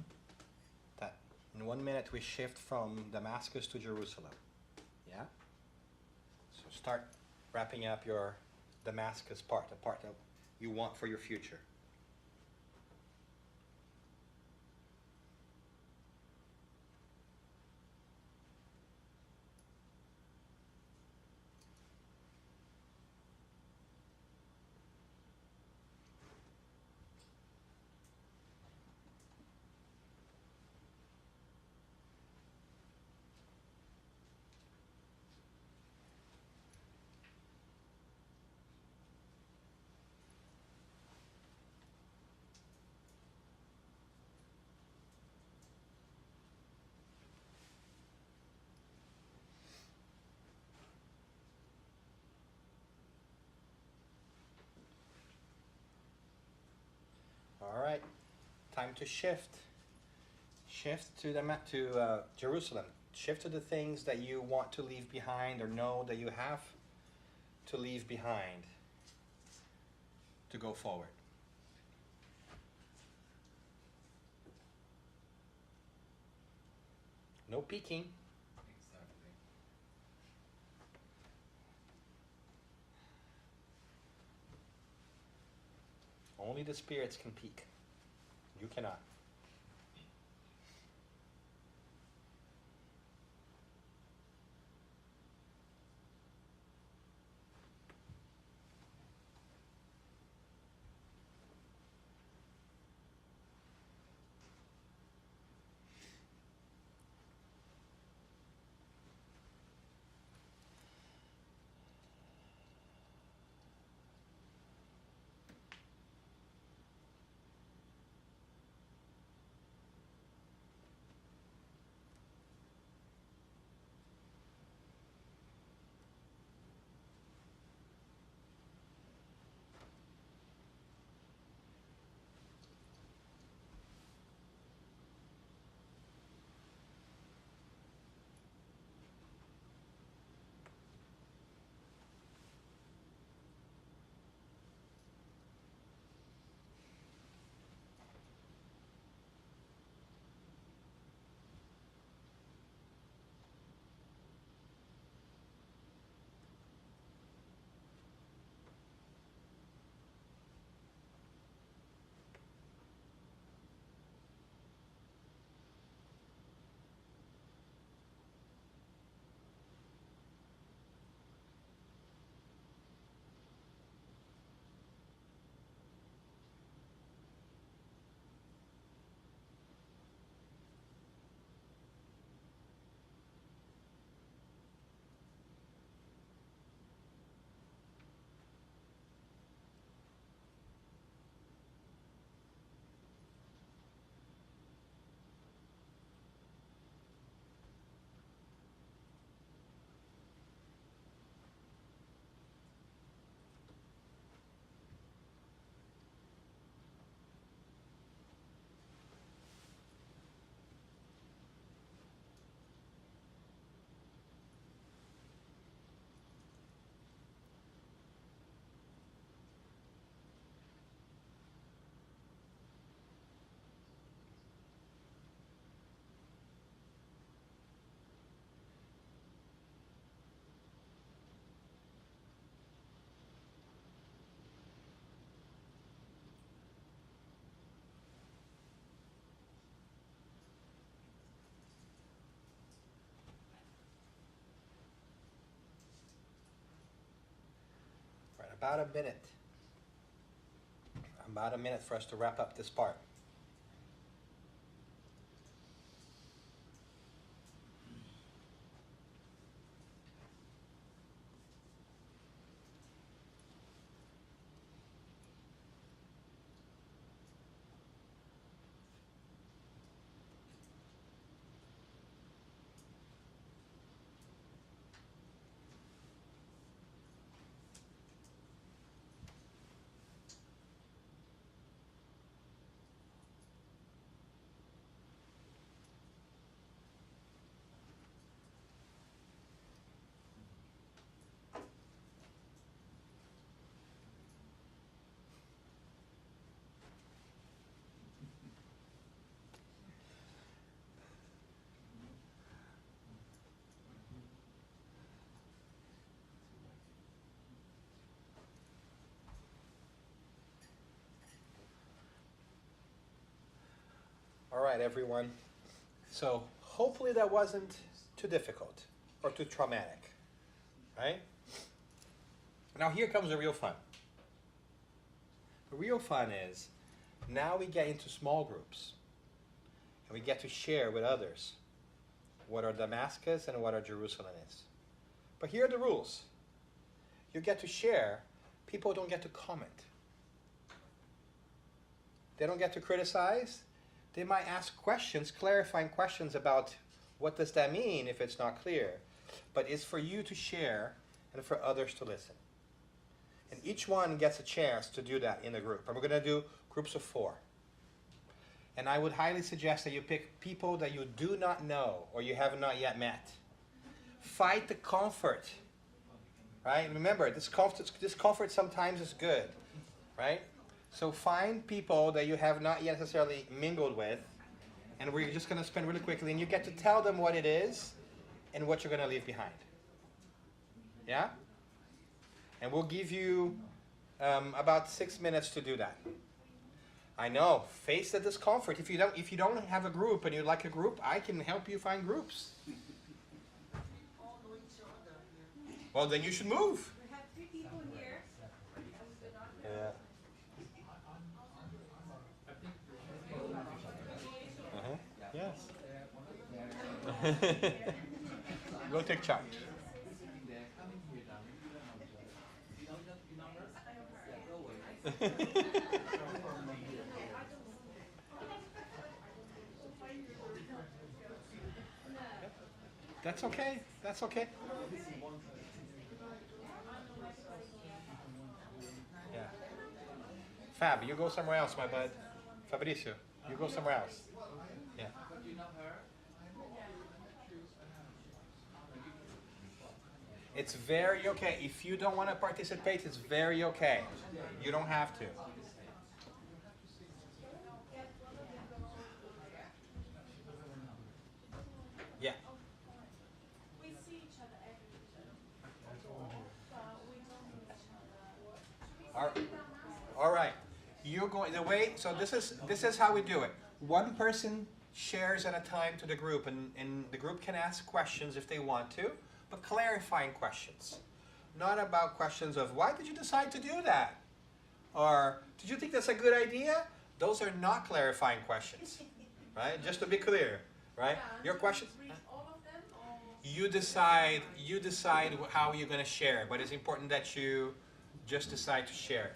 that in 1 minute we shift from Damascus to Jerusalem. Yeah? So start wrapping up your Damascus part, the part that you want for your future. All right, time to shift. Shift to Jerusalem. Shift to the things that you want to leave behind or know that you have to leave behind to go forward. No peeking. Exactly. Only the spirits can peek. You cannot. Right, about a minute. About a minute for us to wrap up this part. right, everyone. So hopefully that wasn't too difficult or too traumatic, right? Now here comes the real fun. The real fun is now we get into small groups and we get to share with others what our Damascus and what our Jerusalem is. But here are the rules. You get to share, people don't get to comment. They don't get to criticize. They might ask questions, clarifying questions about what does that mean if it's not clear. But it's for you to share and for others to listen. And each one gets a chance to do that in the group. And we're going to do groups of 4. And I would highly suggest that you pick people that you do not know or you have not yet met. Fight the comfort. Right? Remember, this comfort sometimes is good. Right? So find people that you have not yet necessarily mingled with, and we're just going to spend really quickly, and you get to tell them what it is and what you're going to leave behind. Yeah? And we'll give you about 6 minutes to do that. I know, face the discomfort. If you don't have a group and you'd like a group, I can help you find groups. Well, then you should move. We have 3 people here. Yeah. Yes. Go take charge. That's okay. That's okay. Yeah. Fab, you go somewhere else, my bud. Fabrizio, you go somewhere else. Yeah. It's very okay. If you don't want to participate, it's very okay. You don't have to. Yeah. We see each other every week, but we don't know each other. All right. You're going the way. So this is how we do it. One person shares at a time to the group, and the group can ask questions if they want to, but clarifying questions, not about questions of why did you decide to do that, or did you think that's a good idea? Those are not clarifying questions, right? Just to be clear, right? Your question. All of them, or You decide how you're going to share, but it's important that you just decide to share.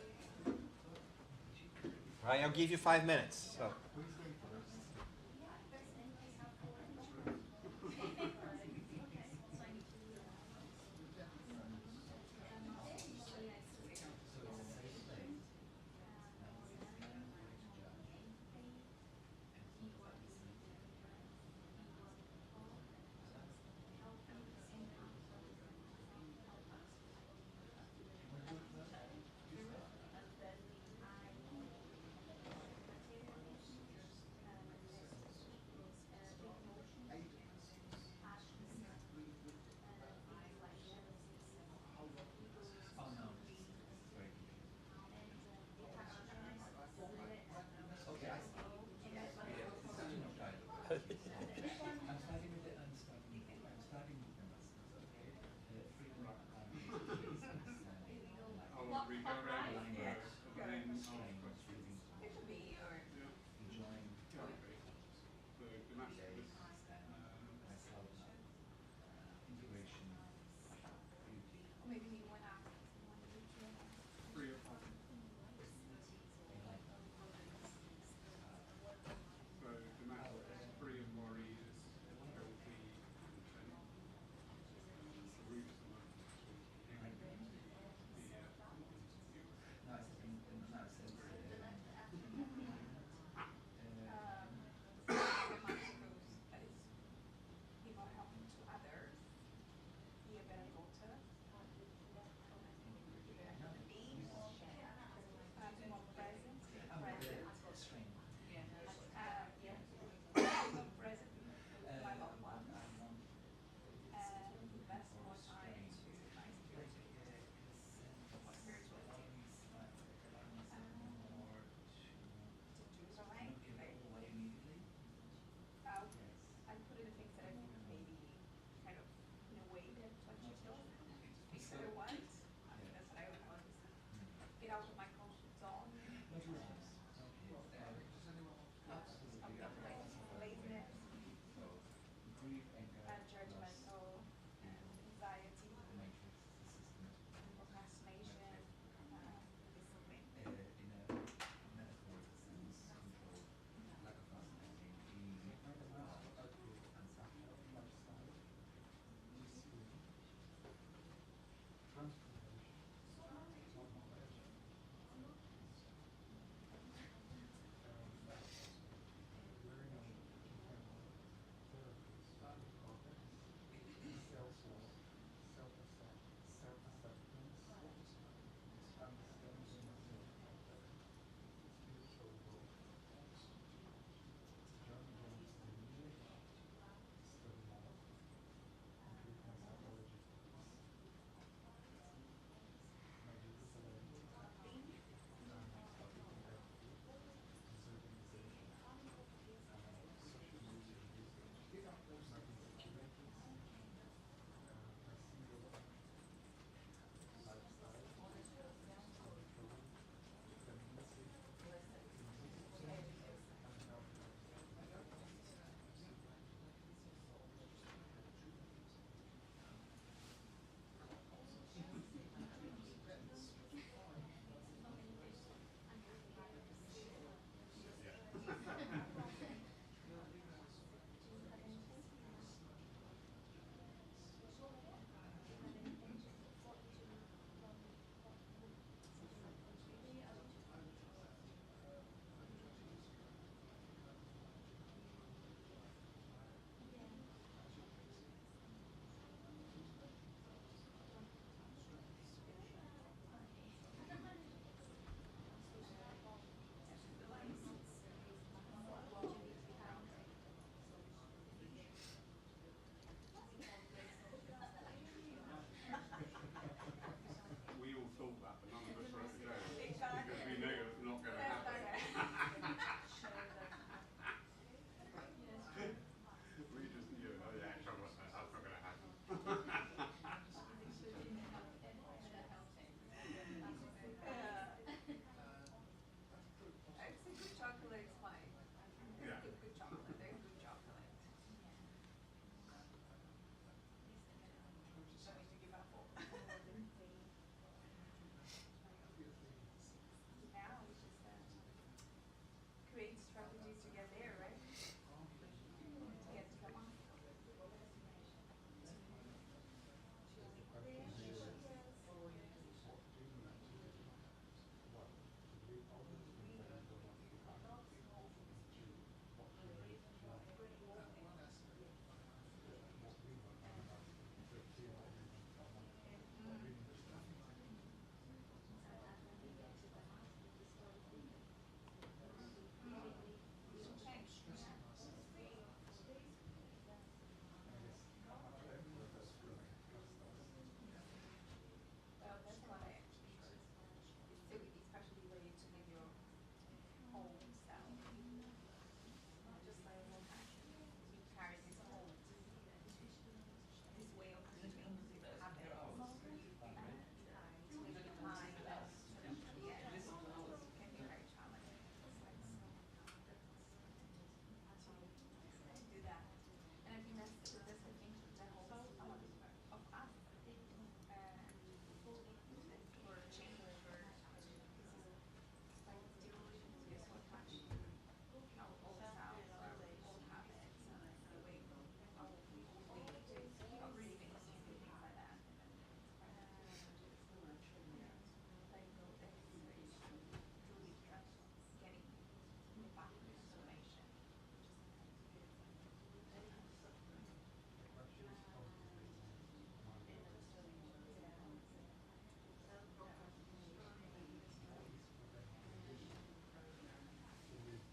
Right? I'll give you 5 minutes. So.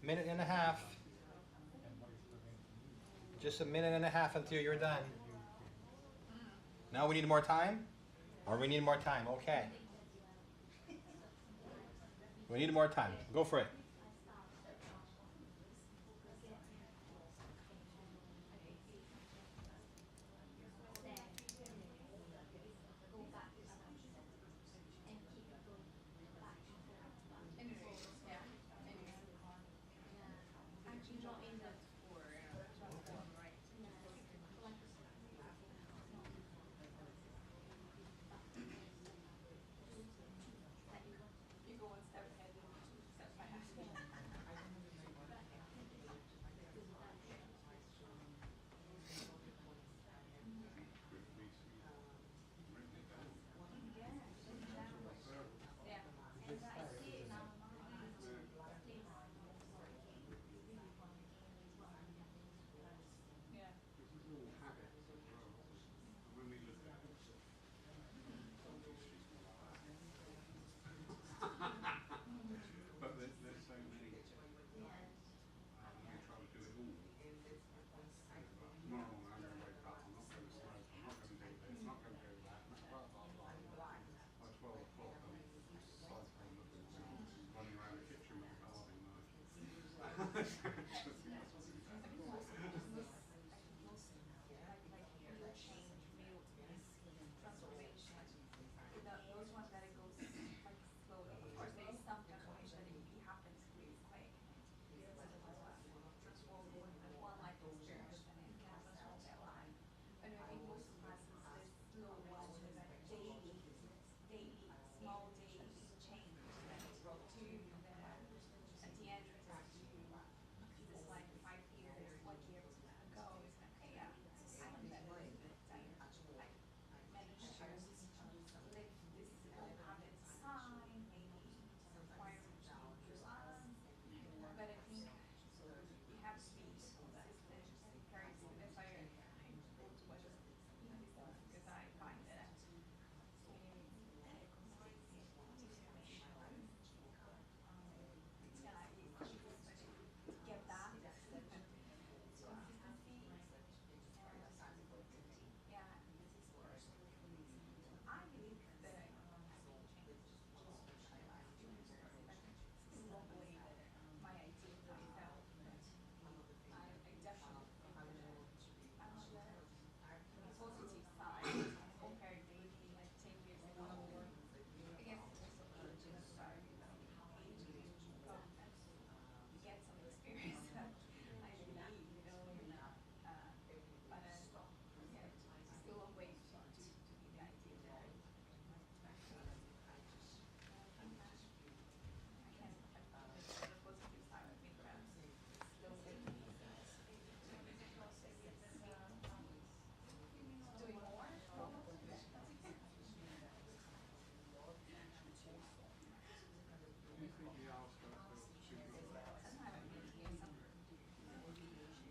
Minute and a half. Just a minute and a half until you're done. Now we need more time? Or we need more time? Okay. We need more time. Go for it.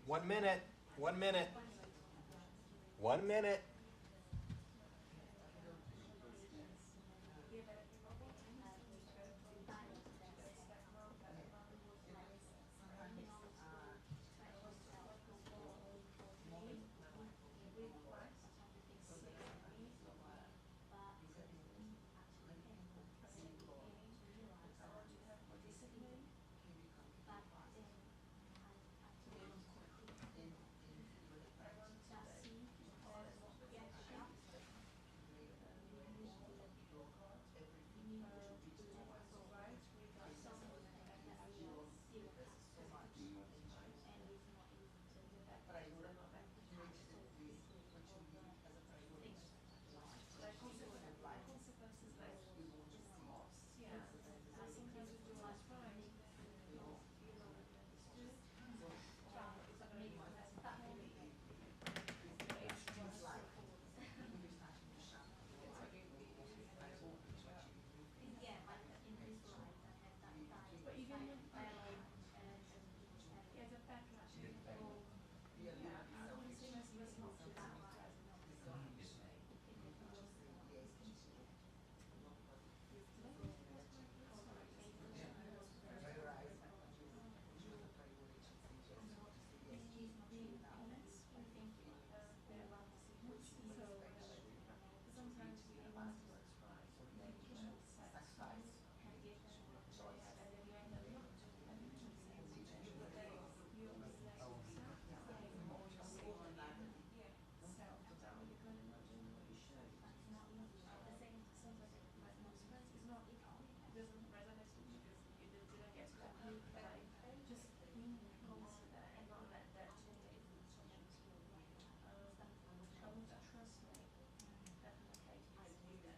One minute. 1 minute. 1 minute. doesn't resonate with me because you didn't get to that group, but I just being consider and not let that dictate so much. I want to translate that communicating students and I be more self-motivated.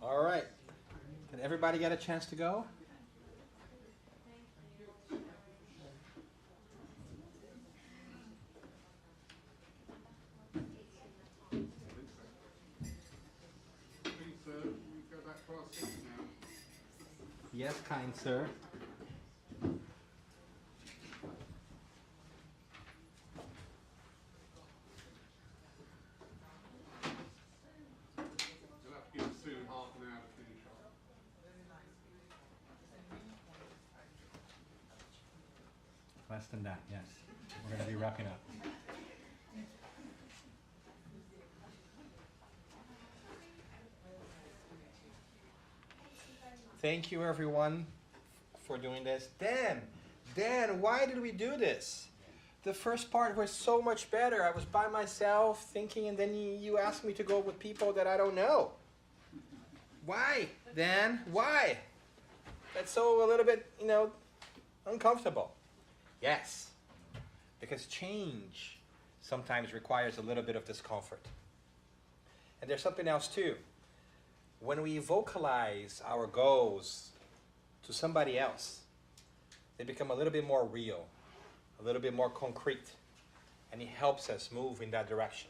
All right. Did everybody get a chance to go? Please, sir, we go back to our seats now. Yes, kind sir. You'll have to give Sue half an hour to finish off. Less than that, yes. We're going to be wrapping up. Thank you, everyone, for doing this. Dan, why did we do this? The first part was so much better. I was by myself thinking, and then you asked me to go with people that I don't know. Why, Dan? Why? That's so a little bit, uncomfortable. Yes, because change sometimes requires a little bit of discomfort. And there's something else too. When we vocalize our goals to somebody else, they become a little bit more real, a little bit more concrete, and it helps us move in that direction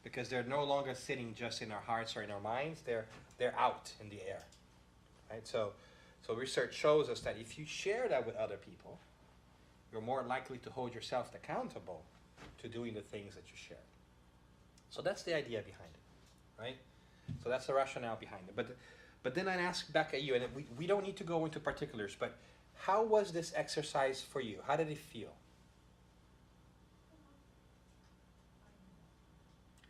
because they're no longer sitting just in our hearts or in our minds, they're out in the air. Right? So research shows us that if you share that with other people, you're more likely to hold yourself accountable to doing the things that you share. So that's the idea behind it, right? So that's the rationale behind it. But then I'd ask back at you, and we don't need to go into particulars, but how was this exercise for you? How did it feel?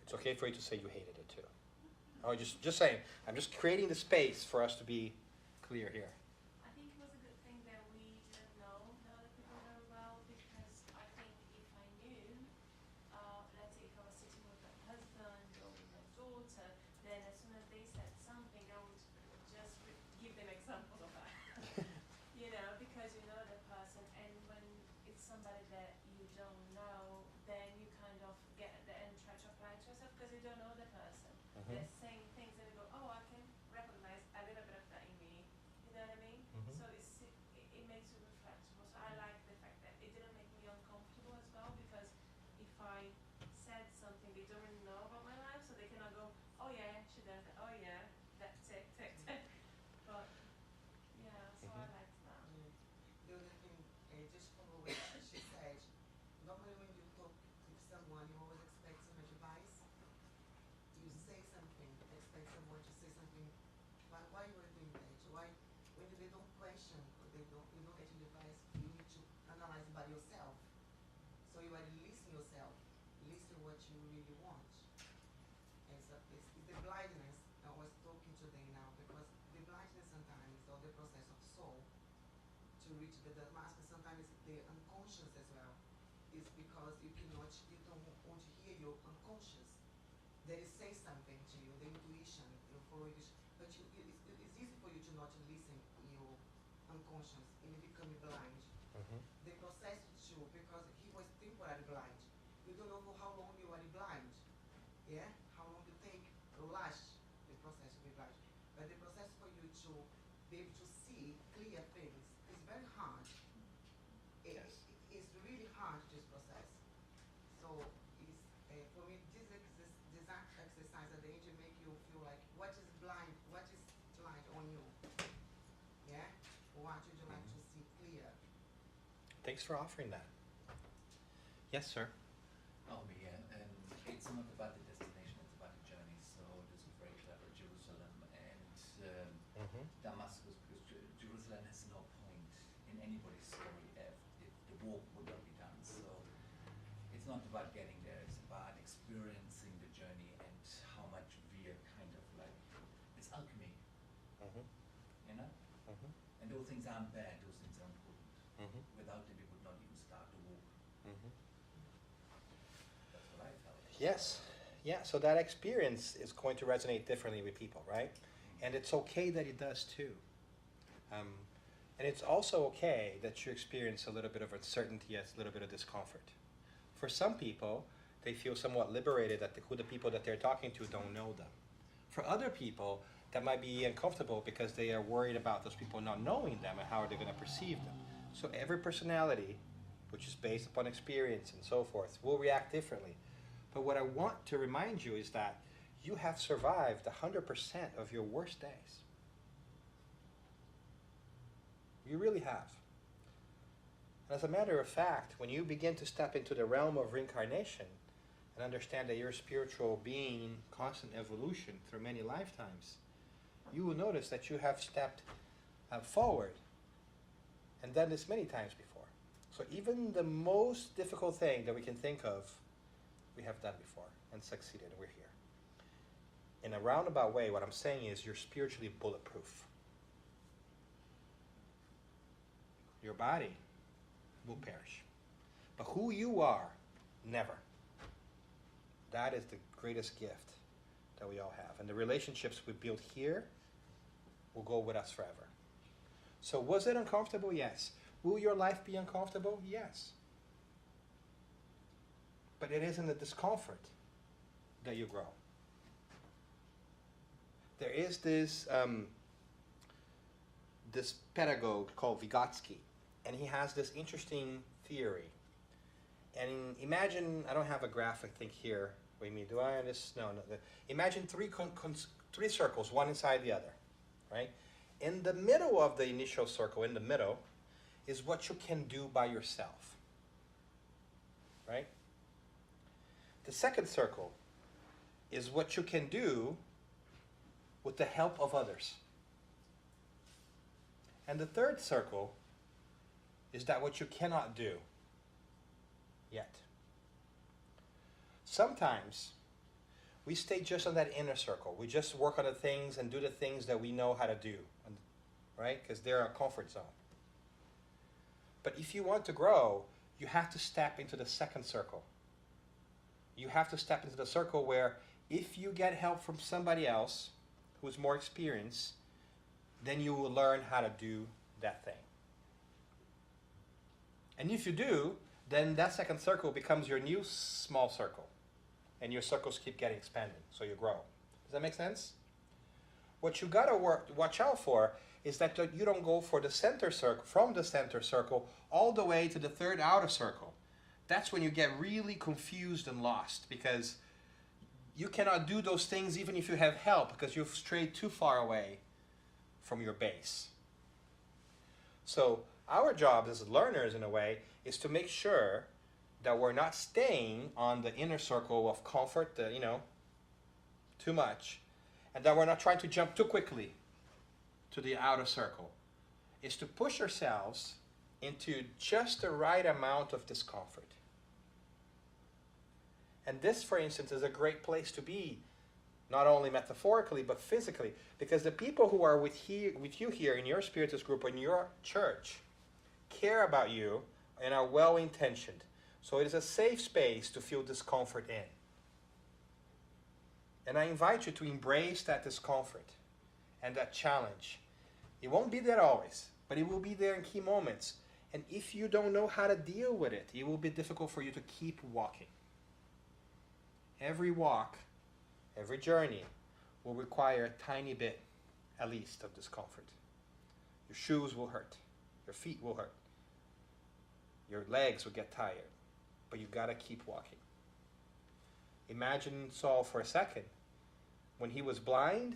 It's okay for you to say you hated it too. Oh, just saying. I'm just creating the space for us to be clear here. I think it was a good thing that we didn't know the other people very well because I think if I knew, let's say if I was sitting with my husband or with my daughter, then as soon as they said something, I would just give them examples of that. Because you know the person, and when it's somebody that you don't know, then you kind of get and try to apply to yourself because you don't know the person. Mm-hmm. They're saying things and you go, oh, I can recognize a little bit of that in me. You know what I mean? Mm-hmm. So it makes you reflective. So I like the fact that it didn't make me uncomfortable as well because if I said something they don't really know about my life, so they cannot go, oh yeah, she does that, oh yeah, that expect someone to say something, why you are doing that? Why, when they don't question, or they don't, you don't get advice, you need to analyze by yourself. So you are listening yourself, listen what you really want. And so it's the blindness I was talking today now, because the blindness sometimes, or the process of soul, to reach the Damascus, sometimes the unconscious as well, is because you cannot, you don't want to hear your unconscious. That it says something to you, the intuition, you follow it, but it's easy for you to not listen your unconscious and you become blind. The process is true, because he was temporarily blind. You don't know for how long you are blind. Yeah? How long it take to last the process to be blind. But the process for you to be able to see clear things is very hard. It's really hard, this process. So it's, for me, this exercise at the end will make you feel like what is blind on you. Yeah? What would you like to see clear? Thanks for offering that. Yes, sir. It's not about the destination, it's about the journey. So this is very clever, Jerusalem and Damascus, because Jerusalem has no point in anybody's story if the walk would not be done. So it's not about getting there, it's about experiencing the journey and how much we are kind of like, it's alchemy, you know? And those things aren't bad, those things are important. Without them, we would not even start the walk. That's what I felt. Yes. Yeah, so that experience is going to resonate differently with people, right? And it's okay that it does too. And it's also okay that you experience a little bit of uncertainty, a little bit of discomfort. For some people, they feel somewhat liberated that who the people that they're talking to don't know them. For other people, that might be uncomfortable because they are worried about those people not knowing them and how they're going to perceive them. So every personality, which is based upon experience and so forth, will react differently. But what I want to remind you is that you have survived 100% of your worst days. You really have. And as a matter of fact, when you begin to step into the realm of reincarnation and understand that you're a spiritual being, constant evolution through many lifetimes, you will notice that you have stepped forward and done this many times before. So even the most difficult thing that we can think of, we have done before and succeeded, and we're here. In a roundabout way, what I'm saying is you're spiritually bulletproof. Your body will perish. But who you are, never. That is the greatest gift that we all have. And the relationships we build here will go with us forever. So was it uncomfortable? Yes. Will your life be uncomfortable? Yes. But it is in the discomfort that you grow. There is this pedagogue called Vygotsky, and he has this interesting theory. And imagine, I don't have a graphic thing here. Wait, me, do I? No. Imagine three circles, one inside the other, right? In the middle of the initial circle, in the middle, is what you can do by yourself, right? The second circle is what you can do with the help of others. And the third circle is that what you cannot do yet. Sometimes we stay just on that inner circle. We just work on the things and do the things that we know how to do, right? Because they're a comfort zone. But if you want to grow, you have to step into the second circle. You have to step into the circle where if you get help from somebody else who's more experienced, then you will learn how to do that thing. And if you do, then that second circle becomes your new small circle. And your circles keep getting expanded, so you grow. Does that make sense? What you gotta watch out for is that you don't go for the center circle, from the center circle all the way to the third outer circle. That's when you get really confused and lost, because you cannot do those things even if you have help, because you've strayed too far away from your base. So our job as learners, in a way, is to make sure that we're not staying on the inner circle of comfort, too much, and that we're not trying to jump too quickly to the outer circle, is to push ourselves into just the right amount of discomfort. And this, for instance, is a great place to be, not only metaphorically, but physically, because the people who are with you here in your Spiritist group or in your church care about you and are well-intentioned. So it is a safe space to feel discomfort in. And I invite you to embrace that discomfort and that challenge. It won't be there always, but it will be there in key moments. And if you don't know how to deal with it, it will be difficult for you to keep walking. Every walk, every journey will require a tiny bit, at least, of discomfort. Your shoes will hurt. Your feet will hurt. Your legs will get tired. But you've got to keep walking. Imagine Saul for a second. When he was blind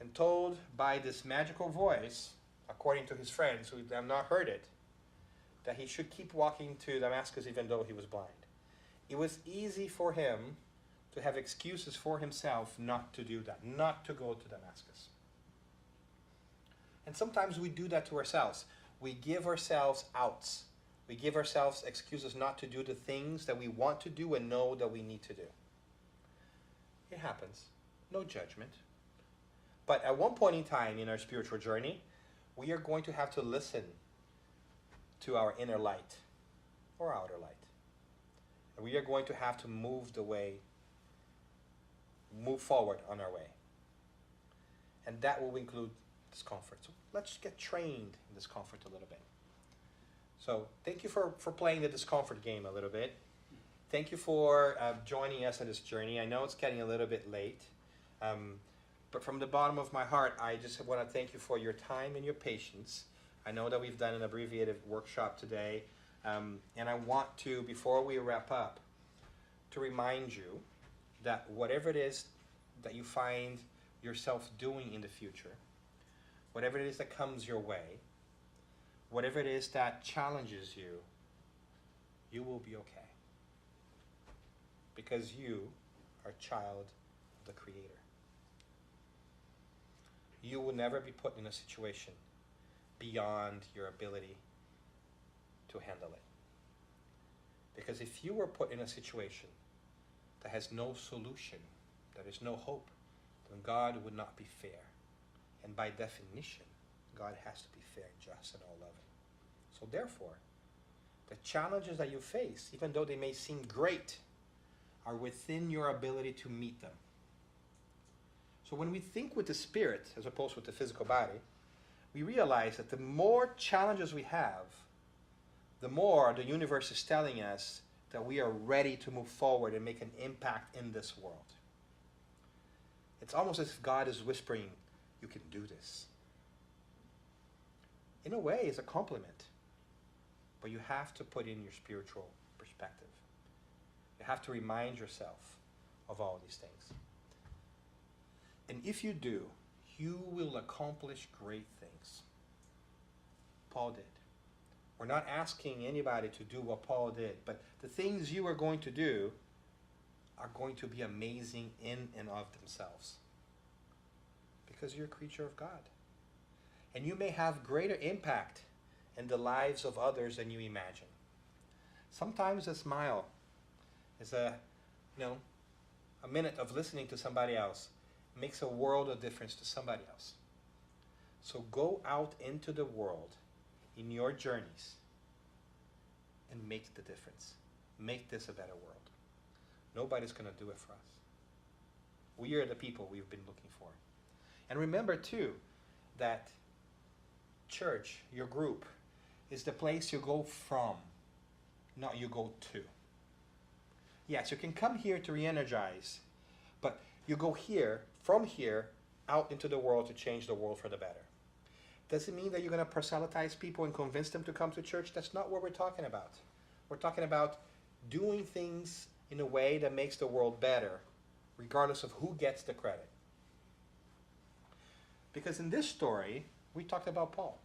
and told by this magical voice, according to his friends who have not heard it, that he should keep walking to Damascus even though he was blind. It was easy for him to have excuses for himself not to do that, not to go to Damascus. And sometimes we do that to ourselves. We give ourselves outs. We give ourselves excuses not to do the things that we want to do and know that we need to do. It happens. No judgment. But at one point in time in our spiritual journey, we are going to have to listen to our inner light or outer light. And we are going to have to move forward on our way. And that will include discomfort. So let's get trained in discomfort a little bit. So thank you for playing the discomfort game a little bit. Thank you for joining us on this journey. I know it's getting a little bit late. But from the bottom of my heart, I just want to thank you for your time and your patience. I know that we've done an abbreviated workshop today. And I want to, before we wrap up, to remind you that whatever it is that you find yourself doing in the future, whatever it is that comes your way, whatever it is that challenges you, you will be okay. Because you are a child of the Creator. You will never be put in a situation beyond your ability to handle it. Because if you were put in a situation that has no solution, that is no hope, then God would not be fair. And by definition, God has to be fair, just, and all loving. So therefore, the challenges that you face, even though they may seem great, are within your ability to meet them. So when we think with the spirit, as opposed with the physical body, we realize that the more challenges we have, the more the universe is telling us that we are ready to move forward and make an impact in this world. It's almost as if God is whispering, you can do this. In a way, it's a compliment. But you have to put in your spiritual perspective. You have to remind yourself of all these things. And if you do, you will accomplish great things. Paul did. We're not asking anybody to do what Paul did, but the things you are going to do are going to be amazing in and of themselves. Because you're a creature of God. And you may have greater impact in the lives of others than you imagine. Sometimes a smile is a minute of listening to somebody else makes a world of difference to somebody else. So go out into the world in your journeys and make the difference. Make this a better world. Nobody's going to do it for us. We are the people we've been looking for. And remember too that church, your group, is the place you go from, not you go to. Yes, you can come here to re-energize, but you go from here, out into the world to change the world for the better. Does it mean that you're going to proselytize people and convince them to come to church? That's not what we're talking about. We're talking about doing things in a way that makes the world better, regardless of who gets the credit. Because in this story, we talked about Paul.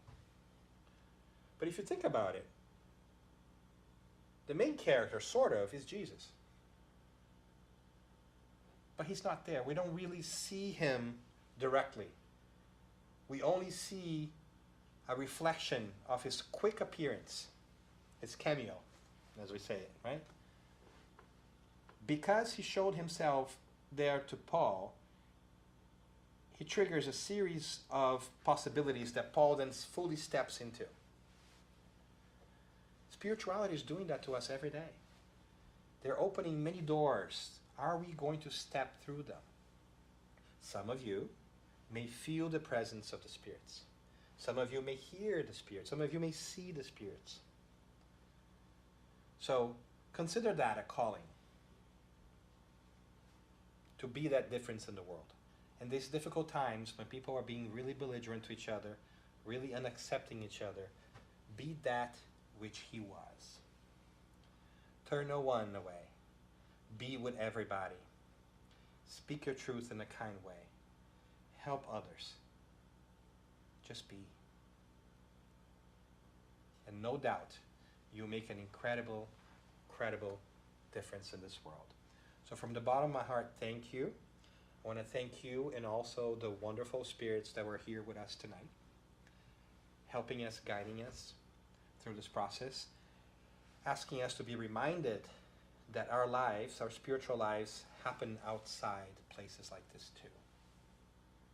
But if you think about it, the main character, sort of, is Jesus. but he's not there. We don't really see him directly. We only see a reflection of his quick appearance, his cameo, as we say it, right? Because he showed himself there to Paul, he triggers a series of possibilities that Paul then fully steps into. Spirituality is doing that to us every day. They're opening many doors. Are we going to step through them? Some of you may feel the presence of the spirits. Some of you may hear the spirits. Some of you may see the spirits. So consider that a calling. To be that difference in the world. In these difficult times when people are being really belligerent to each other, really unaccepting each other, be that which he was. Turn no one away. Be with everybody. Speak your truth in a kind way. Help others. Just be. And no doubt, you make an incredible difference in this world. So from the bottom of my heart, thank you. I want to thank you and also the wonderful spirits that were here with us tonight, helping us, guiding us through this process, asking us to be reminded that our lives, our spiritual lives, happen outside places like this too.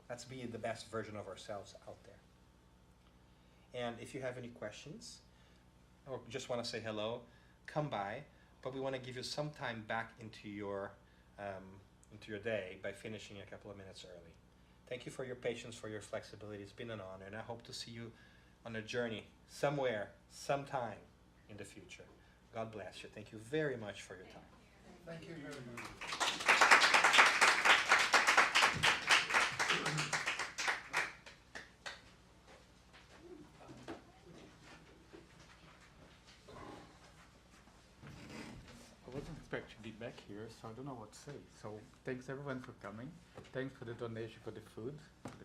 Let's be the best version of ourselves out there. And if you have any questions, or just want to say hello, come by. But we want to give you some time back into your day by finishing a couple of minutes early. Thank you for your patience, for your flexibility. It's been an honor, and I hope to see you on a journey somewhere, sometime in the future. God bless you. Thank you very much for your time. Thank you very much. I wasn't expecting to be back here, so I don't know what to say. So thanks everyone for coming. Thanks for the donation for the food. The